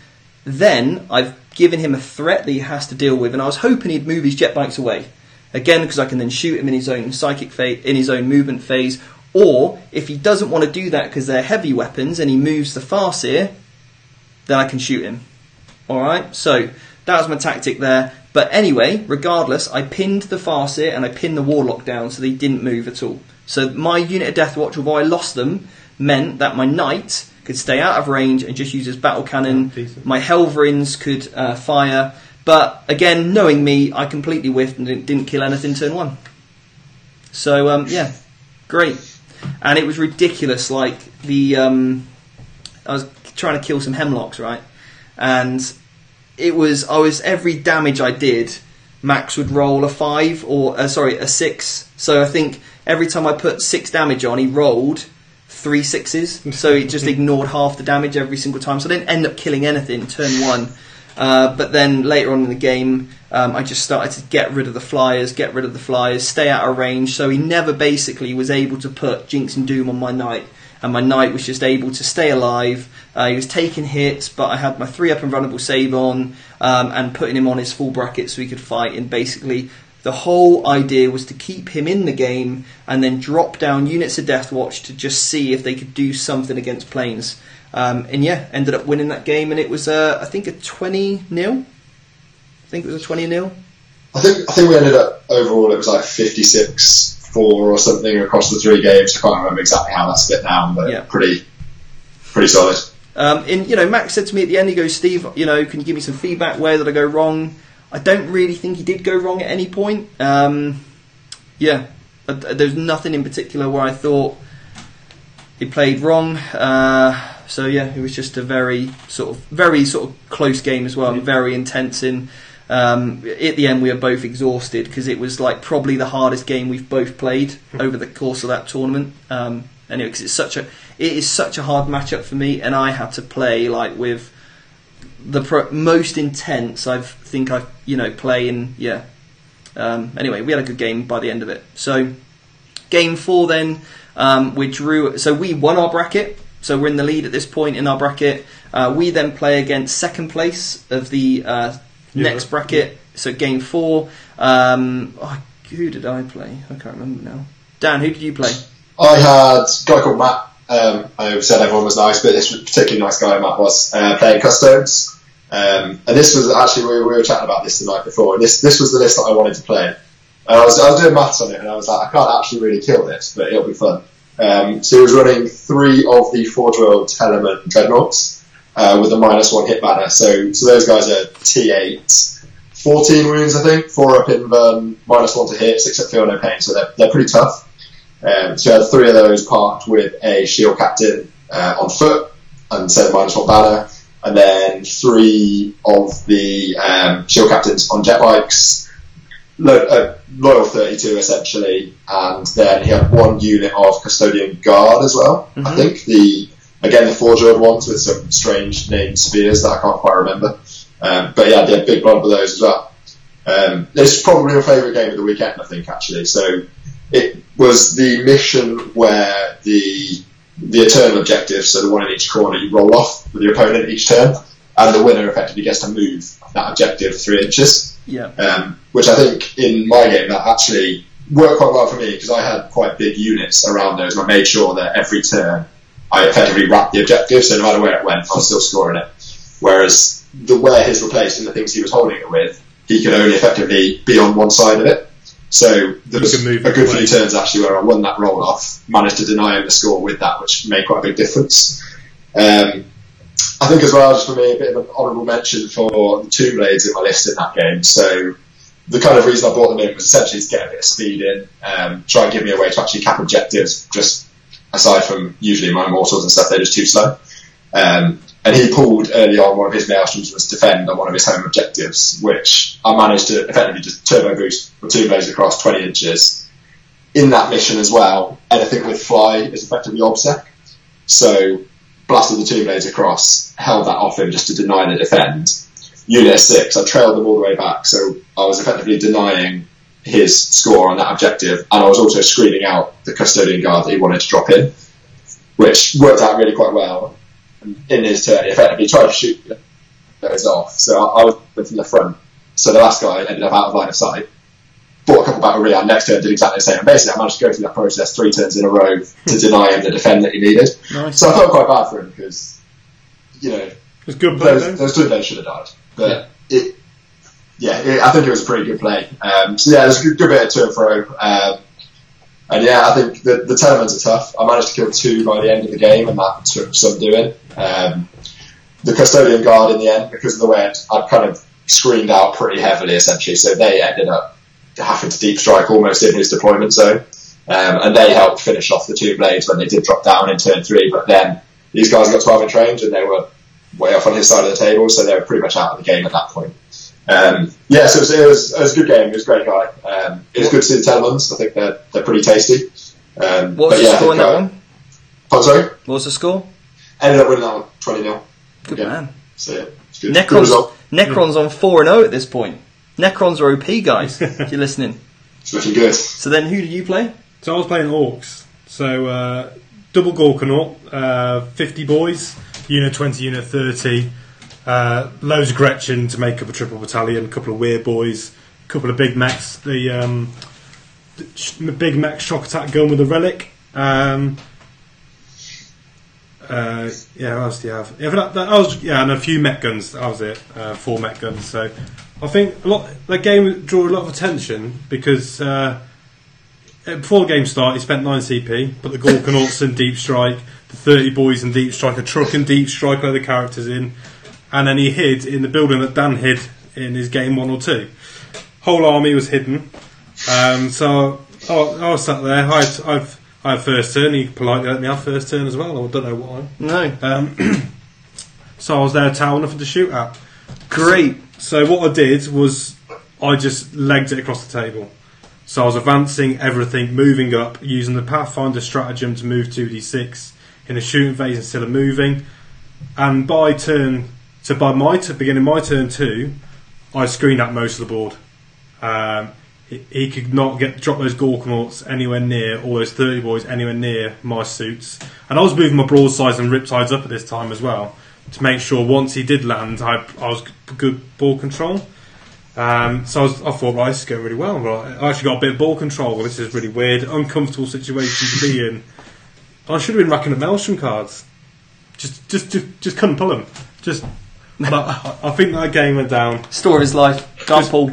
Then I've given him a threat that he has to deal with, and I was hoping he'd move his jet bikes away again, because I can then shoot him in his own psychic phase, in his own movement phase. Or if he doesn't want to do that because they're heavy weapons and he moves the Farseer, then I can shoot him. Alright, so that was my tactic there. But anyway, regardless, I pinned the Farseer and I pinned the Warlock down so they didn't move at all. So my unit of Deathwatch, although I lost them, meant that my Knight could stay out of range and just use his battle cannon. My Helverins could fire. But again, knowing me, I completely whiffed and didn't kill anything turn 1. So yeah, great. And it was ridiculous. Like I was trying to kill some Hemlocks, right? And every damage I did, Max would roll a 5 or a 6. So I think every time I put 6 damage on, he rolled 3 6s. So he just ignored half the damage every single time. So I didn't end up killing anything turn 1. But then later on in the game, I just started to get rid of the flyers, stay out of range. So he never basically was able to put Jinx and Doom on my Knight. And my Knight was just able to stay alive. He was taking hits, but I had my 3-up invulnerable save on, and putting him on his full bracket so he could fight. And basically, the whole idea was to keep him in the game and then drop down units of Deathwatch to just see if they could do something against planes. And yeah, ended up winning that game, and it was I think a 20-0. I think it was a 20-0. I think we ended up overall it was like 56-4 or something across the 3 games. I can't remember exactly how that split down, but yeah, pretty solid. Max said to me at the end, he goes, "Steve, can you give me some feedback? Where did I go wrong?" I don't really think he did go wrong at any point. There's nothing in particular where I thought he played wrong. So yeah, it was just a very sort of close game as well, and very intense. At the end, we were both exhausted because it was like probably the hardest game we've both played over the course of that tournament. Anyway, because it is such a hard matchup for me, and I had to play like with the most intense I've play in. Yeah. Anyway, we had a good game by the end of it. So game 4 then, we drew. So we won our bracket. So we're in the lead at this point in our bracket. We then play against second place of the next bracket. So game 4. Who did I play? I can't remember now. Dan, who did you play? I had a guy called Matt, I said everyone was nice, but this was a particularly nice guy, Matt was, playing Custodes. And this was actually, we were chatting about this the night before, and this was the list that I wanted to play. And I was doing maths on it, and I was like, I can't actually really kill this, but it'll be fun. So he was running 3 of the Forge-World Telemann Dreadnoughts, with a -1 hit banner. So those guys are T8, 14 wounds, I think, 4 up invuln, -1 to hit, 6 up feel no pain, so they're pretty tough. So he had 3 of those parked with a shield captain on foot, and said -1 banner, and then 3 of the shield captains on jet bikes, loyal 32 essentially, and then he had 1 unit of custodian guard as well. Mm-hmm. I think the Forge-World ones with some strange named spears that I can't quite remember. But yeah, they had big blood with those as well. It's probably my favourite game of the weekend, I think, actually. So it was the mission where the eternal objective, so the one in each corner, you roll off with your opponent each turn, and the winner effectively gets to move that objective 3 inches. Yeah. Which I think in my game that actually worked quite well for me, because I had quite big units around those, and I made sure that every turn I effectively wrapped the objective, so no matter where it went, I was still scoring it. Whereas where his replaced and the things he was holding it with, he could only effectively be on one side of it. So there was a good few turns actually where I won that roll off, managed to deny him the score with that, which made quite a big difference. I think as well, just for me, a bit of an honourable mention for the Tomb Blades in my list in that game. So the kind of reason I brought them in was essentially to get a bit of speed in, try and give me a way to actually cap objectives, just aside from usually my Immortals and stuff, they're just too slow. And he pulled early on, one of his maelstroms was defend on one of his home objectives, which I managed to effectively just turbo boost with 2 blades across 20 inches. In that mission as well, anything with fly is effectively obsec. So blasted the 2 blades across, held that off him just to deny the defend. Unit of 6, I trailed them all the way back, so I was effectively denying his score on that objective, and I was also screening out the custodian guard that he wanted to drop in, which worked out really quite well. In his turn, he effectively tried to shoot those off, so I was from the front, so the last guy ended up out of line of sight. Bought a couple back of Rian, next turn did exactly the same, and basically I managed to go through that process 3 turns in a row to deny him the defend that he needed. Nice. So I felt quite bad for him, because, you know, it's good play, those 2 blades should have died. But I think it was a pretty good play. So yeah, there's a good bit of to and fro. And yeah, I think the Telemans are tough. I managed to kill 2 by the end of the game, and that took some doing. The Custodian Guard in the end, because of the way I'd kind of screened out pretty heavily essentially, so they ended up having to deep strike almost in his deployment zone. And they helped finish off the 2 blades when they did drop down in turn 3, but then these guys got 12 inch range and they were way off on his side of the table, so they were pretty much out of the game at that point. So it was a good game. He was a great guy. It was good to see the Telemans. I think they're pretty tasty. What was the score in that one? Oh, sorry? What was the score? Ended up winning that one, 20-0. Good man. So yeah, it's good. Necron's on 4-0 at this point. Necrons are OP, guys, if you're listening. It's looking good. So then who did you play? So I was playing Orcs. So double Gorkanaut, 50 boys, unit 20, unit 30. Loads of Gretchen to make up a triple battalion, a couple of Weird boys, a couple of big mechs, the big mech shock attack gun with a relic. What else do you have? And a few mech guns. That was it. 4 mech guns. So I think the game drew a lot of attention because before the game started, he spent 9 CP, put the Gorkanauts in deep strike, the 30 boys in deep strike, a truck in deep strike, where the characters in. And then he hid in the building that Dan hid in his game 1 or 2. Whole army was hidden. So I was sat there. I had first turn. He politely let me have first turn as well. I don't know why. No. So I was there tower nothing to shoot at. Great. So what I did was I just legged it across the table. So I was advancing everything, moving up, using the Pathfinder stratagem to move 2d6 in a shooting phase instead of moving. And by beginning my turn 2, I screened out most of the board. He could not drop those Gorkanauts anywhere near, all those 30 boys anywhere near my suits. And I was moving my broadsides and riptides up at this time as well, to make sure once he did land, I was good ball control. So I thought, right, this is going really well. I actually got a bit of ball control. This is really weird, uncomfortable situation to be in. I should have been racking up Maelstrom cards. Just couldn't pull them. But I think that game went down. Story of his life. Can't pull.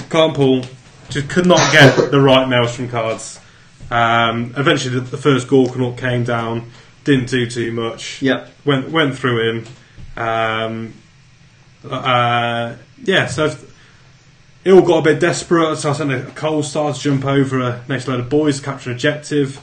Just could not get the right Maelstrom cards. Eventually, the first Gorkanaut came down. Didn't do too much. Yeah. Went through him. So it all got a bit desperate. So I sent a cold star to jump over a next load of boys to capture an objective.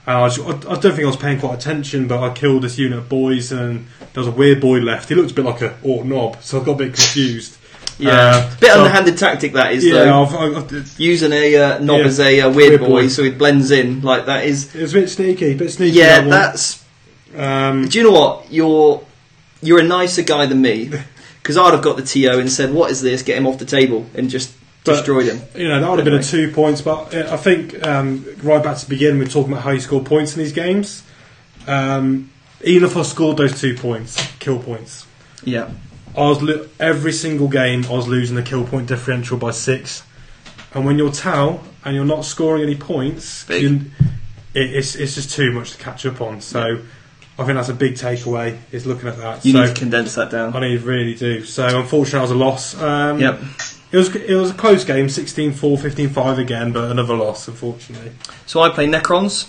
I don't think I was paying quite attention, but I killed this unit of boys, and there was a weird boy left. He looked a bit like a Orc Knob, so I got a bit confused. Yeah, bit underhanded tactic that is, though. I've using a knob as a weird boy, so he blends in like that is. It was a bit sneaky. Yeah, that's. Do you know what? You're a nicer guy than me, because I'd have got the TO and said, "What is this? Get him off the table," and just destroyed him. That would have been a 2 points. But I think right back to the beginning, we're talking about how you score points in these games. Even if I scored those 2 points, kill points. Yeah. Every single game I was losing the kill point differential by 6, and when you're Tau and you're not scoring any points, it's just too much to catch up on. So I think that's a big takeaway, is looking at that. You need to condense that down. I really do. So unfortunately, I was a loss. Yep. It was a close game, 16-4, 15-5 again, but another loss, unfortunately. So I play Necrons,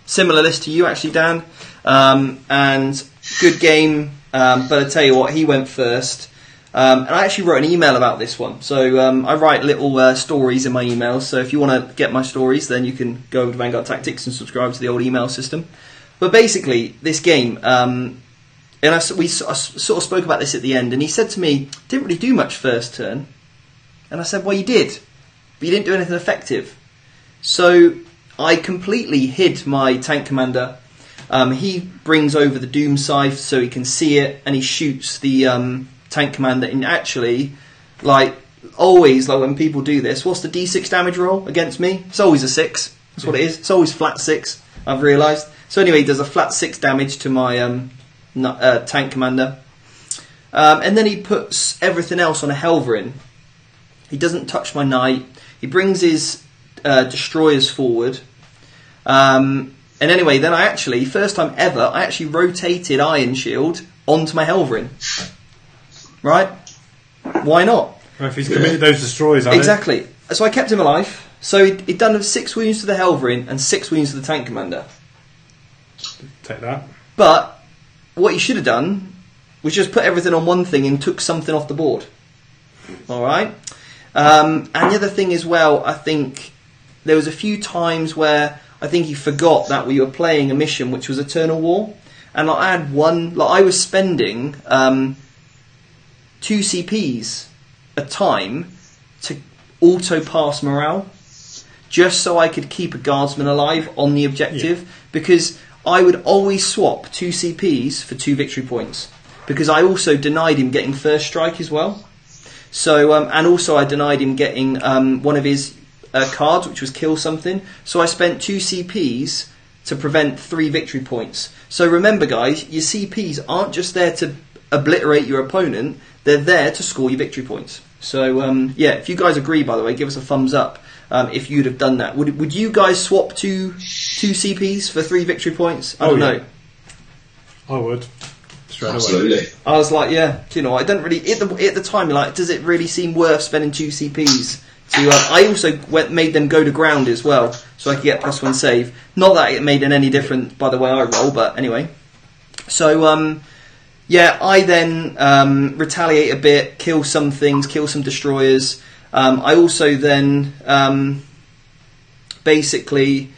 similar list to you actually, Dan, and good game. But I tell you what, he went first. And I actually wrote an email about this one. So I write little stories in my emails. So if you want to get my stories, then you can go over to Vanguard Tactics and subscribe to the old email system. But basically, this game, we sort of spoke about this at the end, and he said to me, didn't really do much first turn. And I said, well, you did, but you didn't do anything effective. So I completely hid my tank commander. He brings over the Doom Scythe so he can see it, and he shoots the tank commander. And actually, always, when people do this, what's the D6 damage roll against me? It's always a 6. That's what it is. It's always flat 6, I've realised. So anyway, he does a flat 6 damage to my tank commander. And then he puts everything else on a Helverin. He doesn't touch my knight. He brings his destroyers forward. And anyway, then first time ever, I actually rotated Iron Shield onto my Helverin. Right? Why not? Well, if he's committed those destroyers, exactly. So I kept him alive. So he'd done 6 wounds to the Helverin and 6 wounds to the tank commander. Take that. But what he should have done was just put everything on one thing and took something off the board. Alright? And the other thing as well, I think there was a few times where I think he forgot that we were playing a mission which was Eternal War, and I had I was spending 2 CPs a time to auto pass morale, just so I could keep a guardsman alive on the objective, because I would always swap 2 CPs for 2 victory points, because I also denied him getting first strike as well. So and also I denied him getting one of his cards, which was kill something. So I spent 2 CPs to prevent 3 victory points. So remember, guys, your CPs aren't just there to obliterate your opponent; they're there to score your victory points. So if you guys agree, by the way, give us a thumbs up if you'd have done that. Would you guys swap 2 CPs for 3 victory points? I don't know. I would. Absolutely. I was like, yeah. Do you know? I don't really at the time. Like, does it really seem worth spending 2 CPs? I also made them go to ground as well, so I could get +1 save. Not that it made any difference by the way I roll, but anyway. So I then retaliate a bit, kill some things, kill some destroyers. I also then basically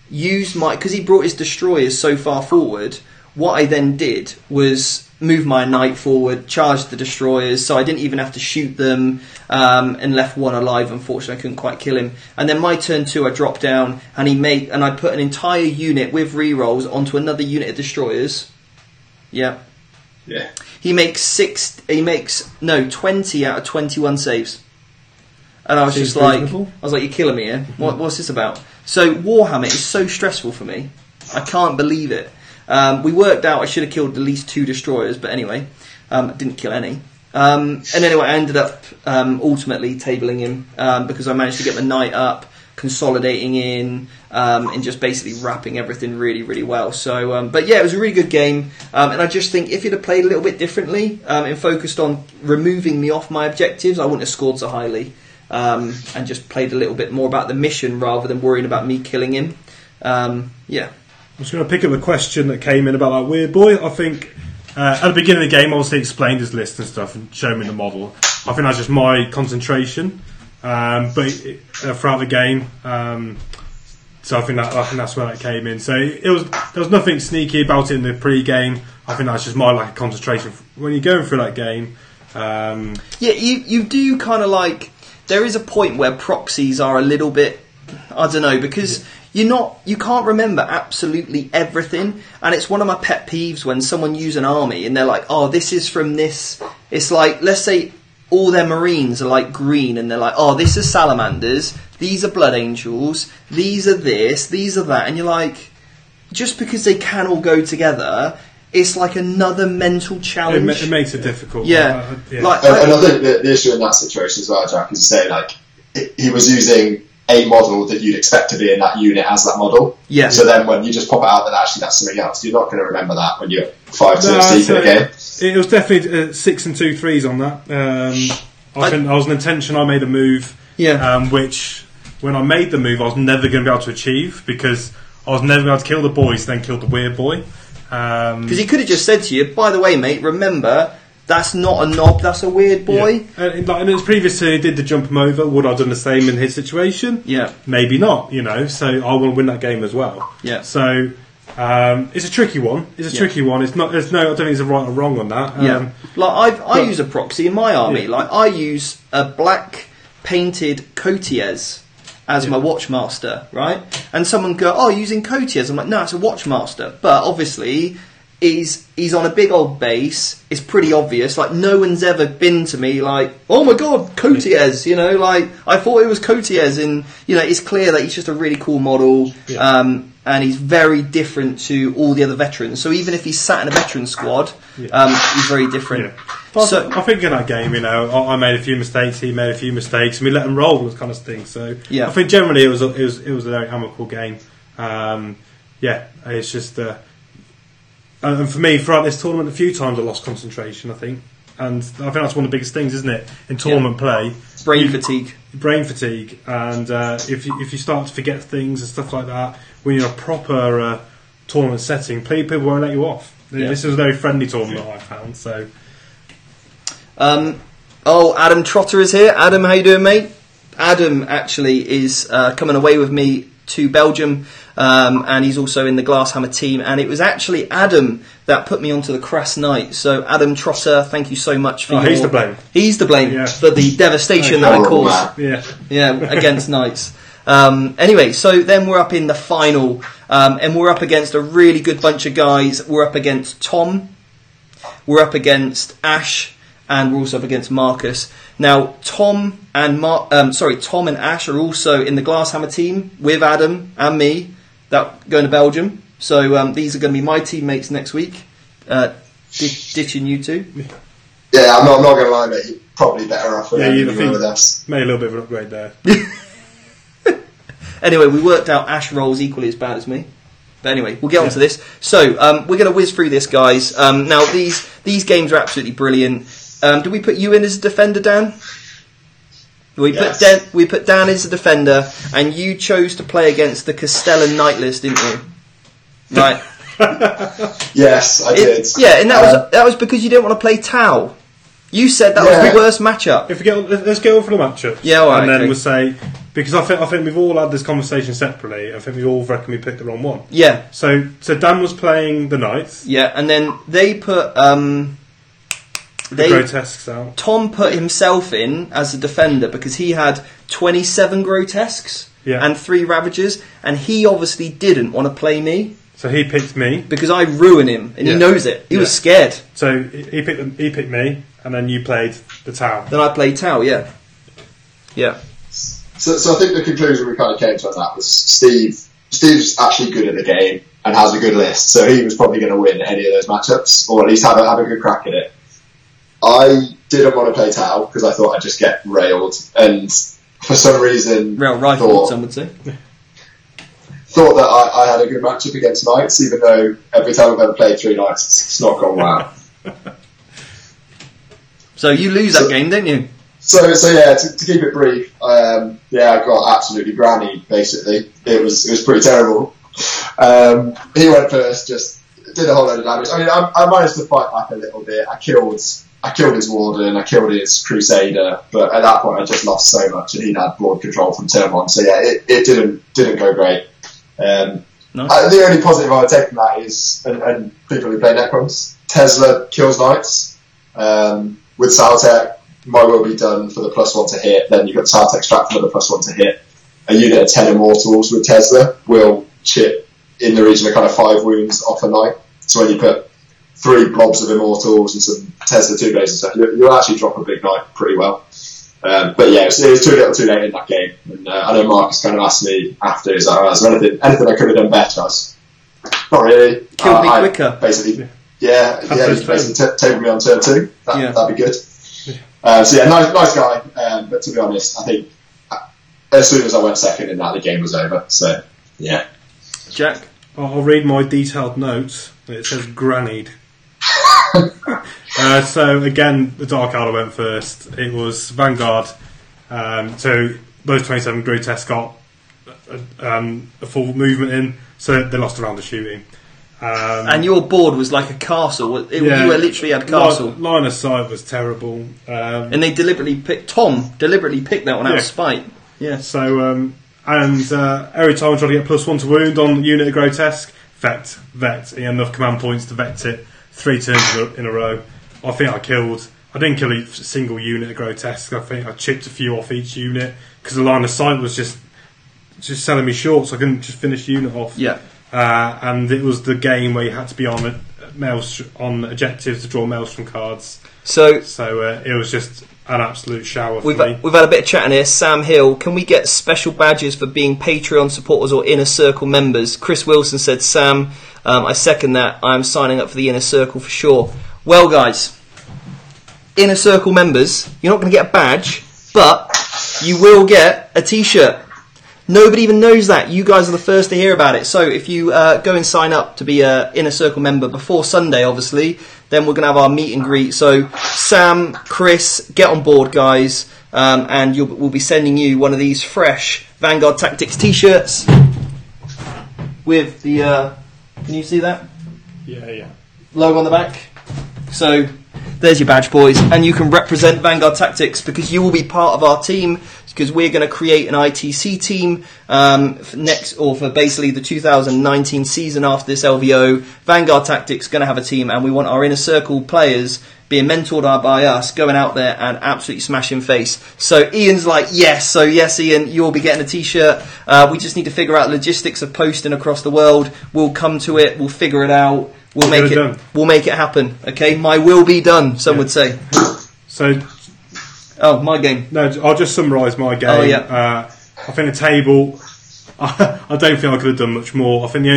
used because he brought his destroyers so far forward. What I then did was move my knight forward, charged the destroyers, so I didn't even have to shoot them, and left one alive. Unfortunately, I couldn't quite kill him. And then my turn 2, I dropped down, and I put an entire unit with rerolls onto another unit of destroyers. Yeah. Yeah. He makes 20 out of 21 saves. And I was just like, you're killing me here. What's this about? So Warhammer is so stressful for me. I can't believe it. We worked out I should have killed at least 2 destroyers, but anyway, I didn't kill any. And anyway, I ended up ultimately tabling him because I managed to get the knight up, consolidating in, and just basically wrapping everything really, really well. So, but yeah, it was a really good game, and I just think if you'd have played a little bit differently and focused on removing me off my objectives, I wouldn't have scored so highly, and just played a little bit more about the mission rather than worrying about me killing him. Yeah. I'm just going to pick up a question that came in about that weird boy. I think at the beginning of the game, obviously explained his list and stuff and showed me the model. I think that's just my concentration. But throughout the game, so I think that's where that came in. So there was nothing sneaky about it in the pre-game. I think that's just my lack of concentration when you're going through that game. Yeah, you do kind of like. There is a point where proxies are a little bit, I don't know, because you can't remember absolutely everything, and it's one of my pet peeves when someone use an army and they're like, oh, this is from this. It's like, let's say all their Marines are like green, and they're like, oh, this is salamanders, these are blood angels, these are this, these are that, and you're like, just because they can all go together, it's like another mental challenge. It makes it difficult. Yeah. Like, and I think the issue in that situation as well, Jack, is to say, like, he was using a model that you'd expect to be in that unit as that model. Yeah. So then when you just pop it out, then actually that's something else. You're not going to remember that when you're 5 turns deep in a game. It was definitely 6 and 2 3s on that. I think that was an intention. I made a move, which when I made the move, I was never going to be able to achieve because I was never going to be able to kill the boys, then kill the weird boy. Because he could have just said to you, by the way, mate, remember, that's not a knob, that's a weird boy. Yeah. And it was previous to he did the jump him over. Would I have done the same in his situation? Yeah. Maybe not, So I want to win that game as well. Yeah. So it's a tricky one. Tricky one. It's not. There's no. I don't think there's a right or wrong on that. Like I use a proxy in my army. Yeah. Like I use a black painted Cotiers as my Watchmaster, right? And someone go, oh, using Cotiers. I'm like, no, it's a Watchmaster. But obviously, he's on a big old base. It's pretty obvious. Like, no one's ever been to me like, oh my god, Cotiers, like, I thought it was Cotiers. And, it's clear that he's just a really cool model. Yeah. And he's very different to all the other veterans. So even if he's sat in a veteran squad, he's very different. Yeah. So I think in that game, I made a few mistakes, he made a few mistakes, and we let him roll, this kind of thing. So I think generally it was a very amicable game. It's just and for me throughout this tournament, a few times I lost concentration. I think that's one of the biggest things, isn't it, in tournament play? Brain fatigue, and if you start to forget things and stuff like that, when you're in a proper tournament setting, people won't let you off. Yeah. This was a very friendly tournament, I found. So, Adam Trotter is here. Adam, how you doing, mate? Adam actually is coming away with me to Belgium, and he's also in the Glasshammer team. And it was actually Adam that put me onto the Crass Knight. So, Adam Trotter, thank you so much for he's to blame. He's to blame for the devastation that I caused. Against Knights. Anyway, so then we're up in the final, and we're up against a really good bunch of guys. We're up against Tom, we're up against Ash, and we're also up against Marcus. Now, Tom and Ash are also in the Glasshammer team with Adam and me that going to Belgium. So these are going to be my teammates next week, ditching you two. Yeah, I'm not going to lie, mate. You're probably better off with us. Made a little bit of an upgrade there. Anyway, we worked out Ash rolls equally as bad as me. But anyway, we'll get on to this. So, we're going to whiz through this, guys. Now, these games are absolutely brilliant. Did we put you in as a defender, Dan? We put Dan as a defender, and you chose to play against the Castellan Knight list, didn't you? Right. Yes, I did. Yeah, and that was because you didn't want to play Tau. You said that was the worst matchup. Let's go for the matchup. Yeah, all right. And then we'll say, because I think we've all had this conversation separately. I think we all reckon we picked the wrong one. Yeah. So Dan was playing the Knights. Yeah, and then they put the grotesques out. Tom put himself in as a defender because he had 27 grotesques and 3 ravagers, and he obviously didn't want to play me. So he picked me because I ruin him, and he knows it. He was scared. So he picked me, and then you played the Tau. Then I played Tau. Yeah. So I think the conclusion we kind of came to on that was Steve's actually good at the game and has a good list, so he was probably going to win any of those matchups, or at least have a good crack at it. I didn't want to play Tau because I thought I'd just get railed, and for some reason, Rail rifle, some would say. Thought that I had a good matchup against Knights, even though every time I've ever played 3 Knights, it's not gone well. So you lose that game, didn't you? So yeah, to keep it brief, I got absolutely granny. Basically, it was pretty terrible. He went first, just did a whole load of damage. I mean, I managed to fight back a little bit. I killed his warden, I killed his crusader, but at that point I just lost so much, and he'd had board control from turn 1. So yeah, it didn't go great. Nice. The only positive I would take from that is, and people who play Necrons, Tesla kills Knights. With Saltec, my will be done for the +1 to hit, then you've got Saltec Strat for the +1 to hit. A unit of 10 Immortals with Tesla will chip in the region of kind of 5 wounds off a Knight. So when you put 3 blobs of Immortals and some Tesla 2 blazes and stuff, you'll actually drop a big Knight pretty well. But yeah, it was too little too late in that game. And I know Marcus kind of asked me after, is there anything I could have done better? I was, not really. Killed me quicker. Basically, yeah, you basically tabled me on turn 2. That'd be good. So yeah, nice guy. But to be honest, I think as soon as I went second in that, the game was over. So yeah. Jack? I'll read my detailed notes. It says grannied. So again, the Dark Elder went first. It was Vanguard. So those 27 grotesques got a full movement in, so they lost a round of shooting. And your board was like a castle. You literally had castle. Line of sight was terrible. And they deliberately picked that one out of spite. Yeah. So every time I tried to get +1 to wound on unit of grotesque, Vect. He had enough command points to Vect it 3 turns in a row. I think I didn't kill a single unit of grotesque. I think I chipped a few off each unit because the line of sight was just selling me short, so I couldn't just finish the unit off. Yeah. And it was the game where you had to be on objectives to draw Maelstrom cards. So it was just an absolute shower for me. We've had a bit of chatting here. Sam Hill, can we get special badges for being Patreon supporters or Inner Circle members? Chris Wilson said, Sam, I second that. I'm signing up for the Inner Circle for sure. Well, guys, Inner Circle members, you're not going to get a badge, but you will get a T-shirt. Nobody even knows that. You guys are the first to hear about it. So if you go and sign up to be an Inner Circle member before Sunday, obviously, then we're going to have our meet and greet. So Sam, Chris, get on board, guys, and we'll be sending you one of these fresh Vanguard Tactics T-shirts with the... can you see that? Yeah. Logo on the back. So there's your badge, boys, and you can represent Vanguard Tactics because you will be part of our team. Because we're going to create an ITC team for basically the 2019 season after this LVO. Vanguard Tactics going to have a team, and we want our Inner Circle players being mentored by us, going out there and absolutely smashing face. So Ian's like, yes. So yes, Ian, you'll be getting a T-shirt. We just need to figure out logistics of posting across the world. We'll come to it. We'll figure it out. We'll make it happen. Okay, my will be done. Some would say. So. Oh, my game. No, I'll just summarise my game. Oh, yeah. I think the table, I don't think I could have done much more. I think the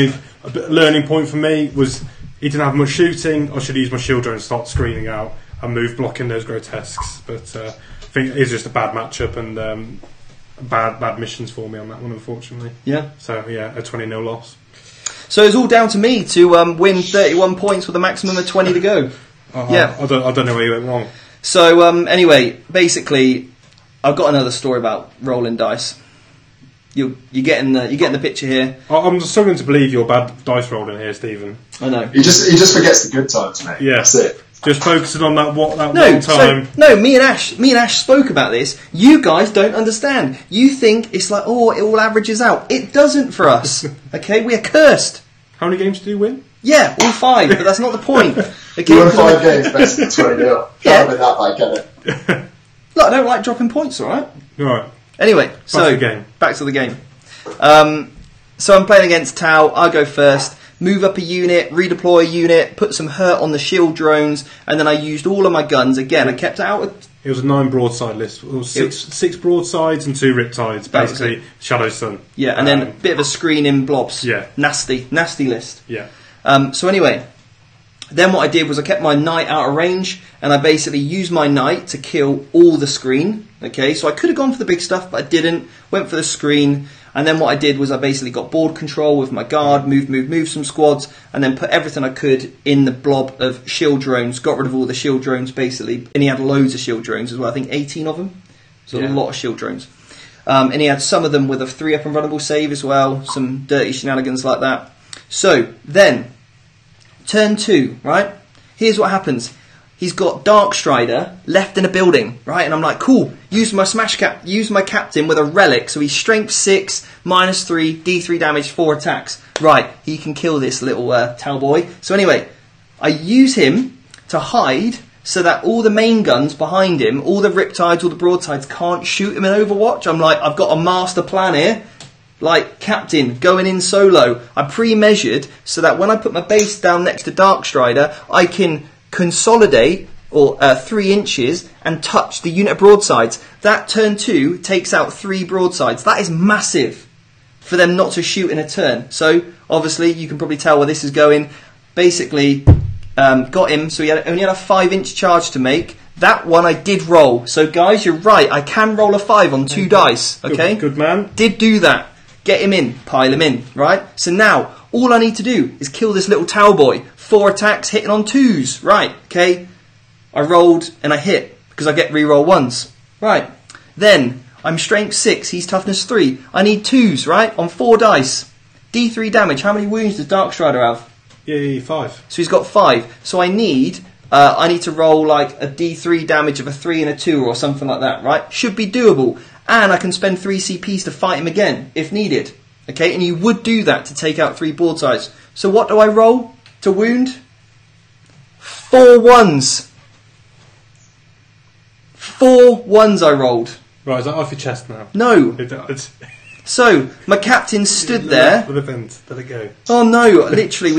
only learning point for me was he didn't have much shooting. I should use my shield drone and start screening out and move blocking those grotesques. But I think it's just a bad matchup and bad missions for me on that one, unfortunately. Yeah. So, yeah, a 20-0 loss. So it's all down to me to win 31 points with a maximum of 20 to go. Yeah. I don't know where you went wrong. So, anyway, basically, I've got another story about rolling dice. You're getting the picture here. I'm struggling to believe you're bad dice rolling here, Stephen. I know. He just forgets the good times, mate. Yeah. That's it. Just focusing on that one time. Me and Ash spoke about this. You guys don't understand. You think it's like, it all averages out. It doesn't for us. Okay, we are cursed. How many games do you win? Yeah, all 5, but that's not the point. Okay, you won 5 games, best of 20-0. Can't be that bad, can it? Look, I don't like dropping points, alright? Alright. Anyway, back to the game. So I'm playing against Tau. I go first. Move up a unit, redeploy a unit, put some hurt on the shield drones, and then I used all of my guns. Again, I kept it out. It was a 9 broadside list. It was six broadsides and 2 riptides, basically. Shadow Sun. Yeah, and then a bit of a screen in blobs. Yeah. Nasty list. Yeah. So anyway, Then what I did was I kept my knight out of range, and I basically used my knight to kill all the screen. Okay, so I could have gone for the big stuff, but I didn't. Went for the screen, and then what I did was I basically got board control with my guard, moved some squads, and then put everything I could in the blob of shield drones. Got rid of all the shield drones basically, and he had loads of shield drones as well. I think 18 of them, so a lot of shield drones. And he had some of them with a 3-up and runnable save as well. Some dirty shenanigans like that. So then. Turn 2, right? Here's what happens. He's got Darkstrider left in a building, right? And I'm like, cool. Use my captain with a relic. So he's strength 6, -3, D3 damage, 4 attacks. Right, he can kill this little Tau boy. So anyway, I use him to hide so that all the main guns behind him, all the Riptides, all the Broadsides can't shoot him in Overwatch. I'm like, I've got a master plan here. Like, captain, going in solo. I pre-measured so that when I put my base down next to Darkstrider, I can consolidate 3 inches and touch the unit of broadsides. That turn 2 takes out 3 broadsides. That is massive for them not to shoot in a turn. So, obviously, you can probably tell where this is going. Basically, got him, so he only had a 5-inch charge to make. That one I did roll. So, guys, you're right. I can roll a 5 on 2 dice. Okay? Good man. Did do that. Get him in, pile him in, right? So now, all I need to do is kill this little Tau boy. 4 attacks, hitting on 2s. Right, okay. I rolled and I hit, because I get re-roll 1s. Right. Then, I'm strength 6, he's toughness 3. I need 2s, right? On 4 dice. D3 damage. How many wounds does Darkstrider have? Yeah, 5. So he's got 5. So I need to roll like a D3 damage of a 3 and a 2 or something like that, right? Should be doable. And I can spend 3 CPs to fight him again, if needed. Okay, and you would do that to take out 3 broadsides. So what do I roll to wound? 4 1s. 4 1s I rolled. Right, is that off your chest now? No. So, my captain stood there. Let it go. Oh no, literally.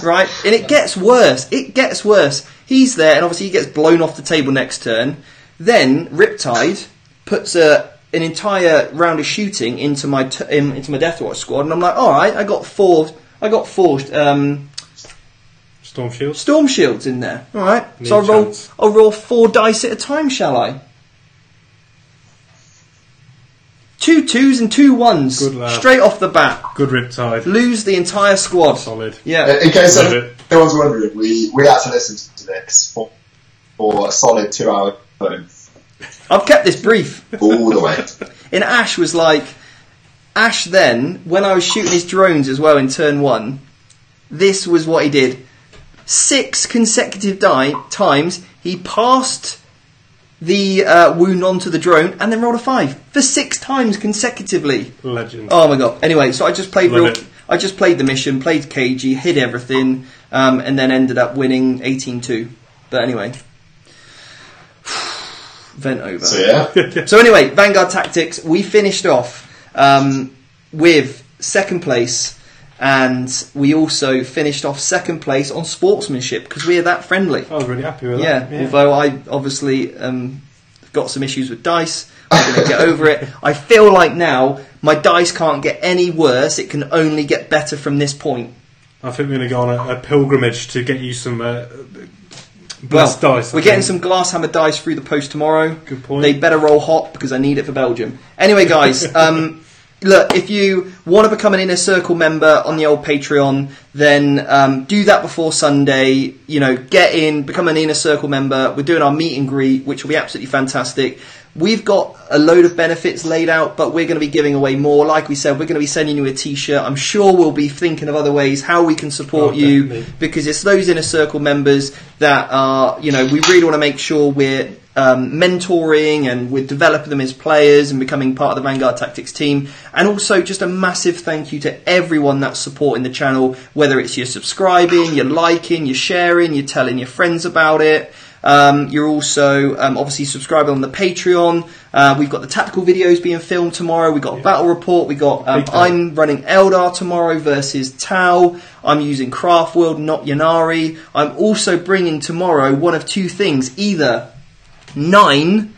Right, and it gets worse. It gets worse. He's there, and obviously he gets blown off the table next turn. Then, Riptide puts an entire round of shooting into my Deathwatch squad, and I'm like, all right, I got four storm shields in there. All right, so I'll roll 4 dice at a time, shall I? 2 2s and 2 1s. Good lad. Straight off the bat. Good Riptide. Lose the entire squad. Solid. Yeah. In case anyone's wondering, we had to listen to this for a solid 2 hours. I've kept this brief. All the way. And Ash was like... Ash then, when I was shooting his drones as well in turn 1, this was what he did. 6 consecutive times, he passed the wound onto the drone and then rolled a 5 for 6 times consecutively. Legend. Oh my god. Anyway, so I just played the mission, played cagey, hid everything, and then ended up winning 18-2. But anyway... Vent over. So yeah. So anyway, Vanguard Tactics, we finished off with 2nd place, and we also finished off 2nd place on sportsmanship because we are that friendly. I was really happy with that. Yeah, although I obviously got some issues with dice. I'm going to get over it. I feel like now my dice can't get any worse. It can only get better from this point. I think we're going to go on a pilgrimage to get you some blessed dice. We're getting some Glasshammer dice through the post tomorrow. Good point. They better roll hot because I need it for Belgium. Anyway, guys, look, if you want to become an Inner Circle member on the old Patreon, then do that before Sunday. You know, get in, become an Inner Circle member. We're doing our meet and greet, which will be absolutely fantastic. We've got a load of benefits laid out, but we're going to be giving away more. Like we said, we're going to be sending you a t-shirt. I'm sure we'll be thinking of other ways how we can support you, because it's those Inner Circle members that are, you know, we really want to make sure we're mentoring and we're developing them as players and becoming part of the Vanguard Tactics team. And also just a massive thank you to everyone that's supporting the channel, whether it's you're subscribing, you're liking, you're sharing, you're telling your friends about it. You're also obviously subscribing on the Patreon. We've got the tactical videos being filmed tomorrow. We've got a battle report. We got I'm running Eldar tomorrow versus Tau. I'm using Craft World, not Yanari. I'm also bringing tomorrow one of 2 things: either 9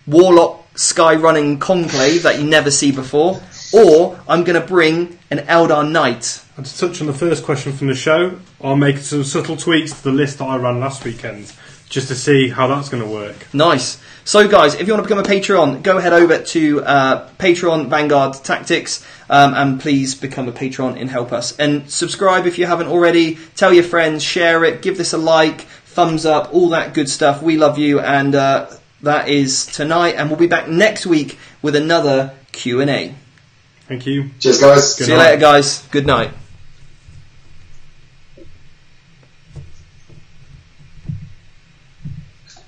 Warlock Sky running Conclave that you never see before, or I'm going to bring an Eldar Knight. And to touch on the first question from the show, I'll make some subtle tweaks to the list that I ran last weekend, just to see how that's going to work. Nice. So guys, if you want to become a Patreon, go head over to Patreon Vanguard Tactics and please become a patron and help us. And subscribe if you haven't already. Tell your friends, share it, give this a like, thumbs up, all that good stuff. We love you, and that is tonight, and we'll be back next week with another Q&A. Thank you. Cheers, guys. See you later, guys. Good night.